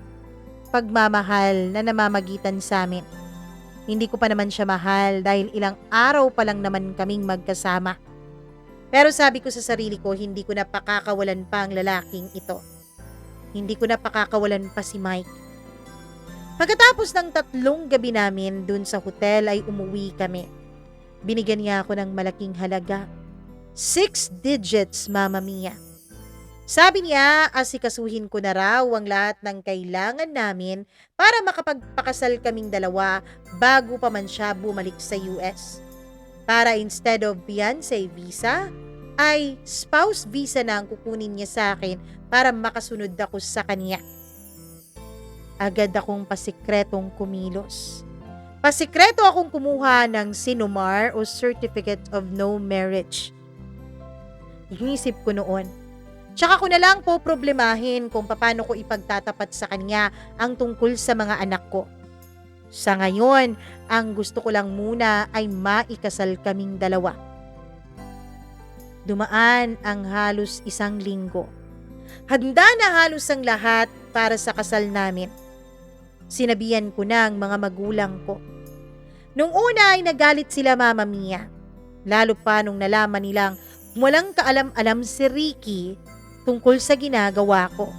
A: pagmamahal na namamagitan sa amin. Hindi ko pa naman siya mahal dahil ilang araw pa lang naman kaming magkasama. Pero sabi ko sa sarili ko, hindi ko na pakakawalan pa ang lalaking ito. Hindi ko na pakakawalan pa si Mike. Pagkatapos ng 3 gabi namin dun sa hotel ay umuwi kami. Binigyan niya ako ng malaking halaga. 6 digits, Mama Mia. Sabi niya, asikasuhin ko na raw ang lahat ng kailangan namin para makapagpakasal kaming dalawa bago pa man siya bumalik sa US. Para instead of fiancé visa, ay spouse visa na ang kukunin niya sa akin para makasunod ako sa kanya. Agad akong pasikretong kumilos. Pasikreto akong kumuha ng Sinumar o Certificate of No Marriage. Inisip ko noon. Tsaka ko na lang po problemahin kung paano ko ipagtatapat sa kanya ang tungkol sa mga anak ko. Sa ngayon, ang gusto ko lang muna ay maikasal kaming dalawa. Dumaan ang halos 1 linggo. Handa na halos ang lahat para sa kasal namin. Sinabihan ko na ang mga magulang ko. Nung una ay nagalit sila, Mama Mia. Lalo pa nung nalaman nilang walang kaalam-alam si Ricky tungkol sa ginagawa ko.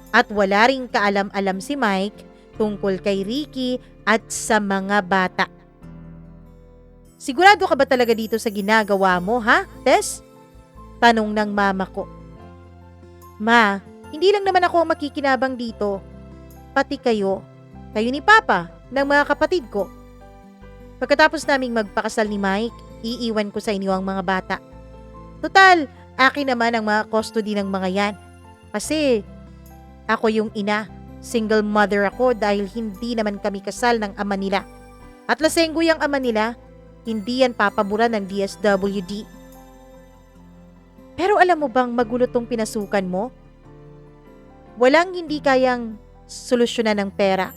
A: At wala ring kaalam-alam si Mike tungkol kay Ricky at sa mga bata. Sigurado ka ba talaga dito sa ginagawa mo, ha, Tess? Tanong ng mama ko. Ma, hindi lang naman ako makikinabang dito. Pati kayo ni Papa, ng mga kapatid ko. Pagkatapos naming magpakasal ni Mike, iiwan ko sa inyo ang mga bata. Total, akin naman ang mga custody ng mga yan. Kasi ako yung ina, single mother ako dahil hindi naman kami kasal ng ama nila. At lasenggo yung ama nila, hindi yan papaboran ng DSWD. Pero alam mo bang magulo tong pinasukan mo? Walang hindi kayang solusyonan ng pera.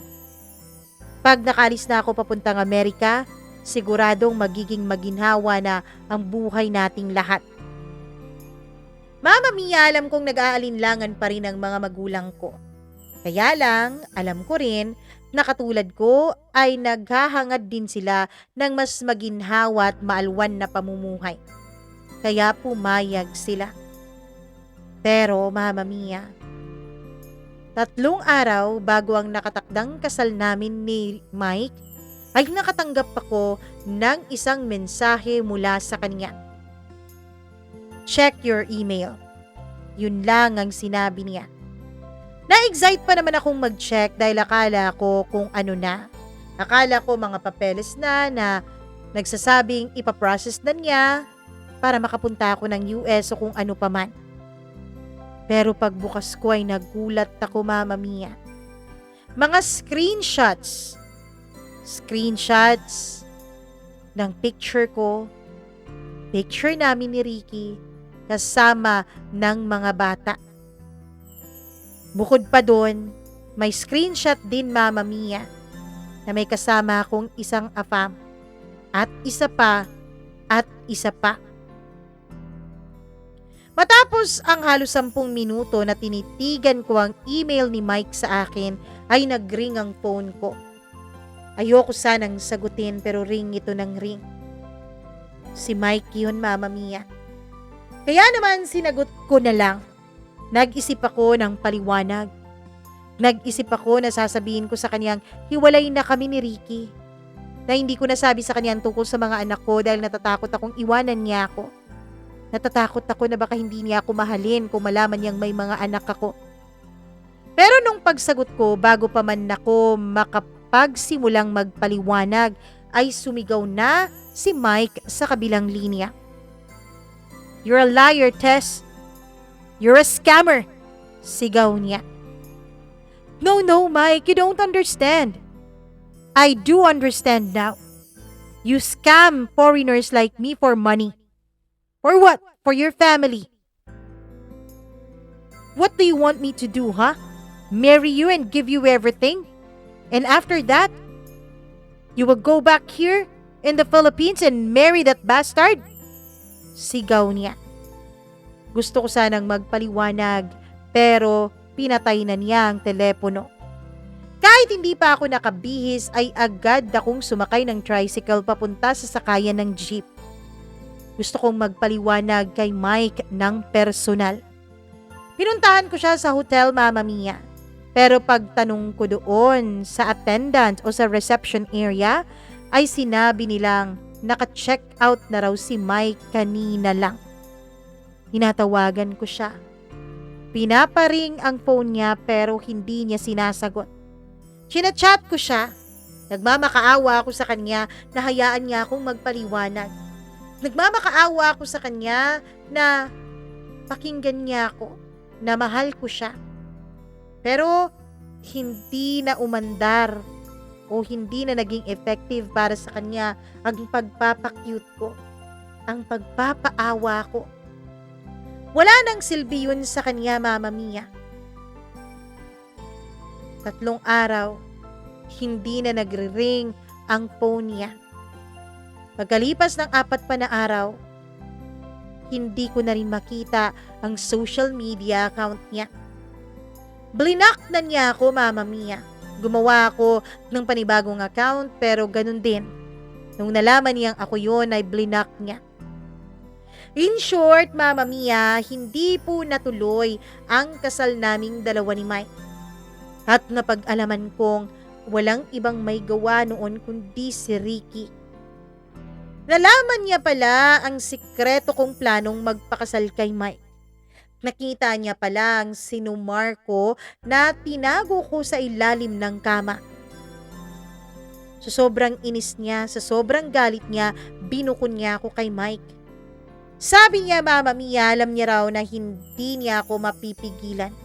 A: Pag nakalis na ako papuntang Amerika, siguradong magiging maginhawa na ang buhay nating lahat. Mama Mia, alam kong nag-aalinlangan pa rin ang mga magulang ko. Kaya lang, alam ko rin na katulad ko ay naghahangad din sila ng mas maginhawa at maalwan na pamumuhay. Kaya pumayag sila. Pero Mama Mia, 3 araw bago ang nakatakdang kasal namin ni Mike, ay nakatanggap ako ng isang mensahe mula sa kanya. Check your email. Yun lang ang sinabi niya. Na-excite pa naman akong mag-check dahil akala ko kung ano na. Akala ko mga papeles na nagsasabing ipaprocess na niya para makapunta ako ng US o kung ano pa man. Pero pagbukas ko ay nagulat ako, Mama Mia. Mga screenshots ng picture ko, picture namin ni Ricky, kasama ng mga bata. Bukod pa doon, may screenshot din, Mama Mia, na may kasama akong isang afam. At isa pa, at isa pa. Matapos ang halos 10 minuto na tinitigan ko ang email ni Mike sa akin, ay nagring ang phone ko. Ayoko sanang sagutin pero ring ito ng ring. Si Mike yun, Mama Mia. Kaya naman sinagot ko na lang. Nag-isip ako ng paliwanag. Nag-isip ako na sasabihin ko sa kanyang hiwalay na kami ni Ricky. Na hindi ko nasabi sa kanya tungkol sa mga anak ko dahil natatakot akong iwanan niya ako. Natatakot ako na baka hindi niya ako mahalin kung malaman niyang may mga anak ako. Pero nung pagsagot ko, bago pa man ako makapagsimulang magpaliwanag, ay sumigaw na si Mike sa kabilang linya. You're a liar, Tess. You're a scammer. Sigaw niya. No, no, Mike, you don't understand. I do understand now. You scam foreigners like me for money. For what? For your family. What do you want me to do, huh? Marry you and give you everything? And after that, you will go back here in the Philippines and marry that bastard? Sigaw niya. Gusto ko sanang magpaliwanag pero pinatay na niya ang telepono. Kahit hindi pa ako nakabihis ay agad akong sumakay ng tricycle papunta sa sakayan ng jeep. Gusto kong magpaliwanag kay Mike ng personal. Pinuntahan ko siya sa hotel, Mama Mia. Pero pagtanong ko doon sa attendant o sa reception area ay sinabi nilang naka-check out na raw si Mike kanina lang. Tinatawagan ko siya. Pinaparing ang phone niya pero hindi niya sinasagot. Chinachat ko siya. Nagmamakaawa ako sa kanya na hayaan niya akong magpaliwanag. Nagmamakaawa ako sa kanya na pakinggan niya ako, na mahal ko siya. Pero hindi na umandar o hindi na naging effective para sa kanya ang pagpapakyut ko, ang pagpapaawa ko. Wala nang silbi yun sa kanya, Mama Mia. 3 araw, hindi na nagre-ring ang phone niya. Pagkalipas ng 4 pa na araw, hindi ko na rin makita ang social media account niya. Blinak na niya ako, Mama Mia. Gumawa ako ng panibagong account pero ganun din. Nung nalaman niyang ako yun ay blinak niya. In short, Mama Mia, hindi po natuloy ang kasal naming dalawa ni Mike. At napag-alaman kong walang ibang may gawa noon kundi si Ricky. Nalaman niya pala ang sikreto kong planong magpakasal kay Mike. Nakita niya pala ang sinumar ko na tinago ko sa ilalim ng kama. Sa sobrang inis niya, sa sobrang galit niya, binukon niya ako kay Mike. Sabi niya, Mama Mia, alam niya raw na hindi niya ako mapipigilan.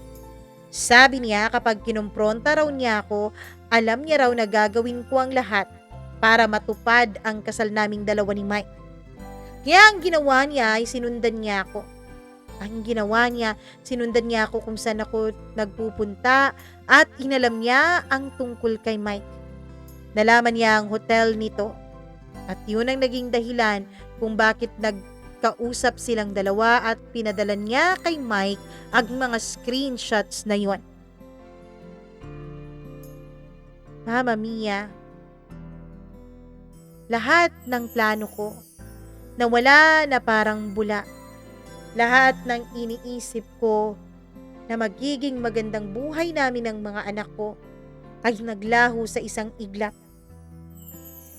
A: Sabi niya kapag kinumpronta raw niya ako, alam niya raw na gagawin ko ang lahat para matupad ang kasal naming dalawa ni Mike. Kaya ang ginawa niya ay sinundan niya ako. Sinundan niya ako kung saan ako nagpupunta at inalam niya ang tungkol kay Mike. Nalaman niya ang hotel nito at yun ang naging dahilan kung bakit nagkausap silang dalawa at pinadala niya kay Mike ang mga screenshots na yun. Mama Mia, lahat ng plano ko nawala na parang bula. Lahat ng iniisip ko na magiging magandang buhay namin ng mga anak ko ay naglaho sa isang iglap.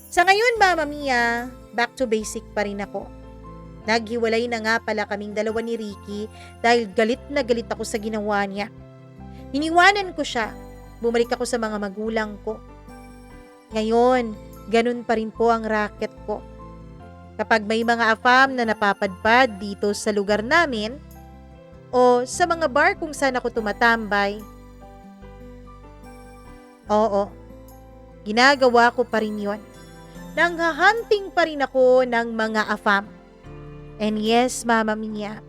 A: Sa ngayon, Mama Mia, back to basic pa rin ako. Naghiwalay na nga pala kaming dalawa ni Ricky dahil galit na galit ako sa ginawa niya. Iniwanan ko siya. Bumalik ako sa mga magulang ko. Ngayon, ganun pa rin po ang racket ko. Kapag may mga afam na napapadpad dito sa lugar namin o sa mga bar kung saan ako tumatambay, oo, ginagawa ko pa rin yun. Nanghahanting pa rin ako ng mga afam. And yes, Mama Mia,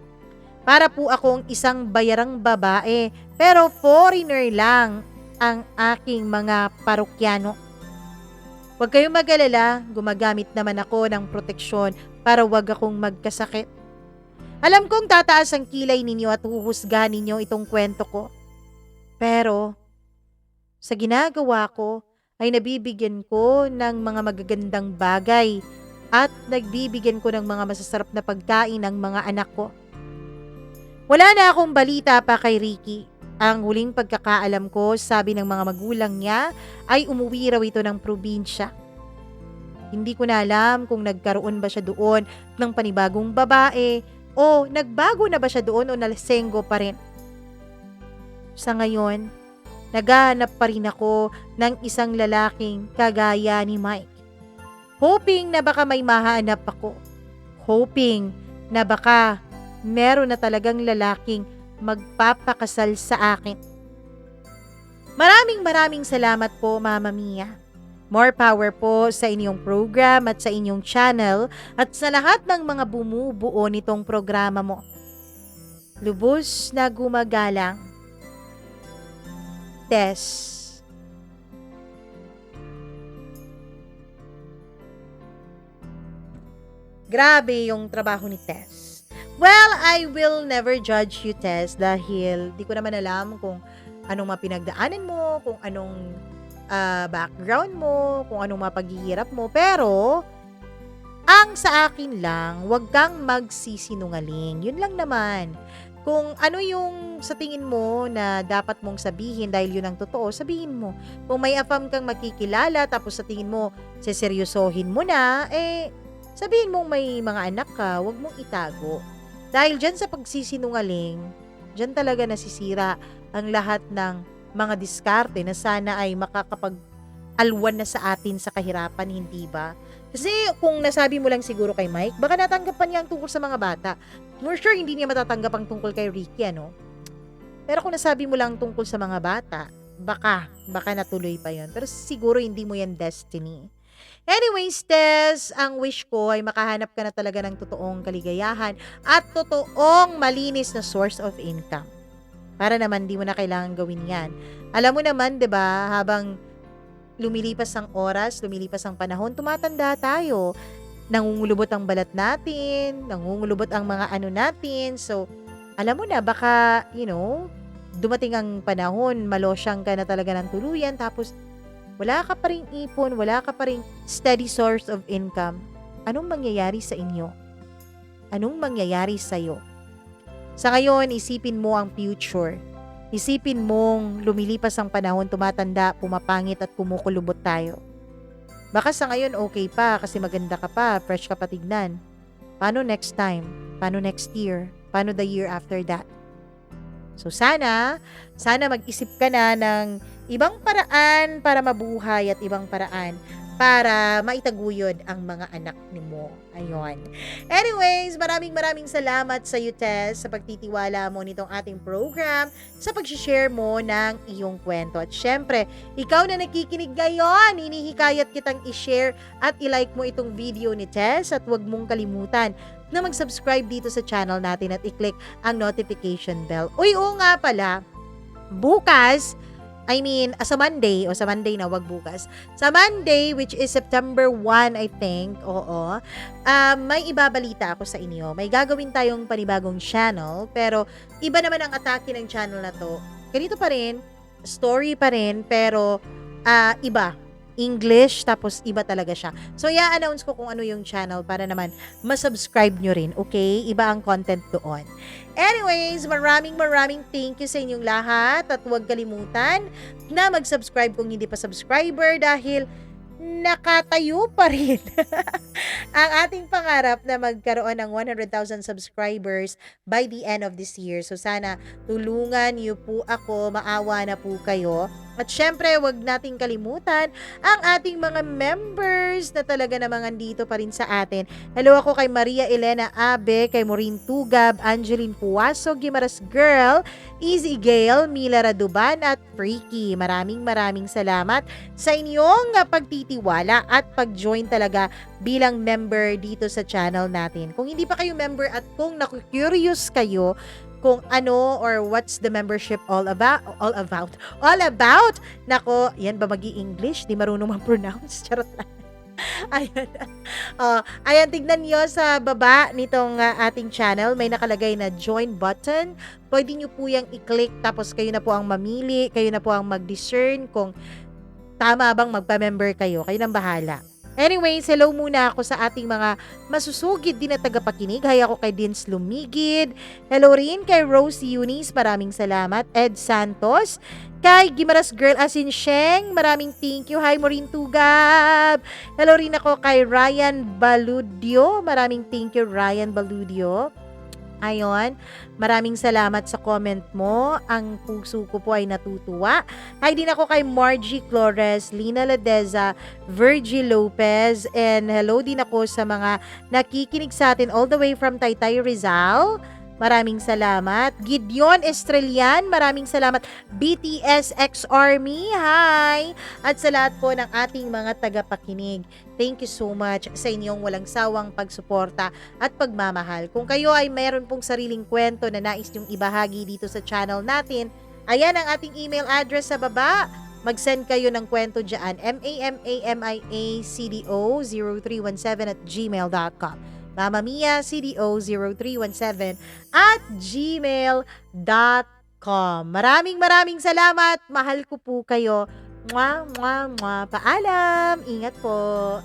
A: para po akong isang bayarang babae pero foreigner lang ang aking mga parokyano. Huwag kayong mag-alala, gumagamit naman ako ng proteksyon para wag akong magkasakit. Alam kong tataas ang kilay ninyo at huhusgahan ninyo itong kwento ko. Pero, sa ginagawa ko ay nabibigyan ko ng mga magagandang bagay at nagbibigyan ko ng mga masasarap na pagkain ng mga anak ko. Wala na akong balita pa kay Ricky. Ang huling pagkakaalam ko, sabi ng mga magulang niya, ay umuwi raw ito ng probinsya. Hindi ko na alam kung nagkaroon ba siya doon ng panibagong babae o nagbago na ba siya doon o nalasenggo pa rin. Sa ngayon, naghahanap pa rin ako ng isang lalaking kagaya ni Mike. Hoping na baka may mahanap ako. Hoping na baka meron na talagang lalaking magpapakasal sa akin. Maraming salamat po, Mama Mia. More power po sa inyong program at sa inyong channel at sa lahat ng mga bumubuo nitong programa mo. Lubos na gumagalang. Tess. Grabe yung trabaho ni Tess. Well, I will never judge you, Tess, dahil di ko naman alam kung anong mapinagdaanan mo, kung anong background mo, kung anong mapaghihirap mo. Pero, ang sa akin lang, wag kang magsisinungaling. Yun lang naman. Kung ano yung sa tingin mo na dapat mong sabihin dahil yun ang totoo, sabihin mo. Kung may afam kang makikilala tapos sa tingin mo, seseryosohin mo na, sabihin mong may mga anak ka, wag mong itago. Dahil dyan sa pagsisinungaling, dyan talaga nasisira ang lahat ng mga diskarte na sana ay makakapag-alwan na sa atin sa kahirapan, hindi ba? Kasi kung nasabi mo lang siguro kay Mike, baka natanggapan niya ang tungkol sa mga bata. For sure, hindi niya matatanggap ang tungkol kay Ricky, ano? Pero kung nasabi mo lang tungkol sa mga bata, baka natuloy pa yon. Pero siguro hindi mo yan destiny. Anyways, Tess, ang wish ko ay makahanap ka na talaga ng totoong kaligayahan at totoong malinis na source of income. Para naman di mo na kailangan gawin yan. Alam mo naman, 'di ba, habang lumilipas ang oras, lumilipas ang panahon, tumatanda tayo. Nangungulubot ang balat natin, nangungulubot ang mga ano natin. So, alam mo na, baka, dumating ang panahon, malosyang ka na talaga ng tuluyan, tapos wala ka pa ring ipon, wala ka pa ring steady source of income. Anong mangyayari sa inyo? Anong mangyayari sa'yo? Sa ngayon, isipin mo ang future. Isipin mong lumilipas ang panahon, tumatanda, pumapangit at kumukulubot tayo. Baka sa ngayon okay pa kasi maganda ka pa, fresh ka pa tignan. Paano next time? Paano next year? Paano the year after that? So sana mag-isip ka na ng ibang paraan para mabuhay at ibang paraan para maitaguyod ang mga anak ni mo. Ayun. Anyways, maraming salamat sa iyo, Tess, sa pagtitiwala mo nitong ating program, sa pag-share mo ng iyong kwento. At syempre, ikaw na nakikinig ngayon, hinihikayat kitang i-share at i-like mo itong video ni Tess at huwag mong kalimutan na mag-subscribe dito sa channel natin at i-click ang notification bell. Uy, oo nga pala, bukas, sa Monday na, wag bukas. Sa Monday, which is September 1, I think, may ibabalita ako sa inyo. May gagawin tayong panibagong channel, pero iba naman ang atake ng channel na to. Ganito pa rin, story pa rin, pero iba. English, tapos iba talaga siya. So, i-announce ko kung ano yung channel para naman masubscribe nyo rin, okay? Iba ang content doon. Anyways, maraming thank you sa inyong lahat at huwag kalimutan na mag-subscribe kung hindi pa subscriber dahil nakatayo pa rin ang ating pangarap na magkaroon ng 100,000 subscribers by the end of this year. So sana tulungan niyo po ako, maawa na po kayo. At syempre, wag nating kalimutan ang ating mga members na talaga namang andito pa rin sa atin. Hello ako kay Maria Elena Abe, kay Maureen Tugab, Angeline Puwaso, Gimaras Girl, Easy Gale, Mila Raduban at Freaky. Maraming salamat sa inyong pagtitiwala at pag-join talaga bilang member dito sa channel natin. Kung hindi pa kayo member at kung naku-curious kayo kung ano or what's the membership all about. Nako, yan ba magi-English? Di marunong ma-pronounce. Charot lang. Ayan, tignan nyo sa baba nitong ating channel. May nakalagay na join button. Pwede nyo po yung i-click tapos kayo na po ang mamili. Kayo na po ang mag-discern kung tama bang magpa-member kayo. Kayo nang bahala. Anyways, hello muna ako sa ating mga masusugid din na tagapakinig. Hi ako kay Dins Lumigid. Hello rin kay Rose Eunice. Maraming salamat. Ed Santos. Kay Gimaras Girl Asinsyeng. Maraming thank you. Hi Maureen Tugab. Hello rin ako kay Ryan Baludio. Maraming thank you, Ryan Baludio. Ayon, maraming salamat sa comment mo. Ang puso ko po ay natutuwa. Hi din ako kay Margie Flores, Lina Ladeza, Virgil Lopez, and hello din ako sa mga nakikinig sa atin all the way from Taytay, Rizal. maraming salamat. Gideon Estrellan, maraming salamat. BTS X Army, hi! At sa lahat po ng ating mga tagapakinig, thank you so much sa inyong walang sawang pagsuporta at pagmamahal. Kung kayo ay mayroon pong sariling kwento na nais nyong ibahagi dito sa channel natin, ayan ang ating email address sa baba. Mag-send kayo ng kwento dyan, mamamiacdo0317@gmail.com. mamamiacdo0317@gmail.com. Maraming salamat. Mahal ko po kayo. Mwah, mwah, mwah. Paalam. Ingat po.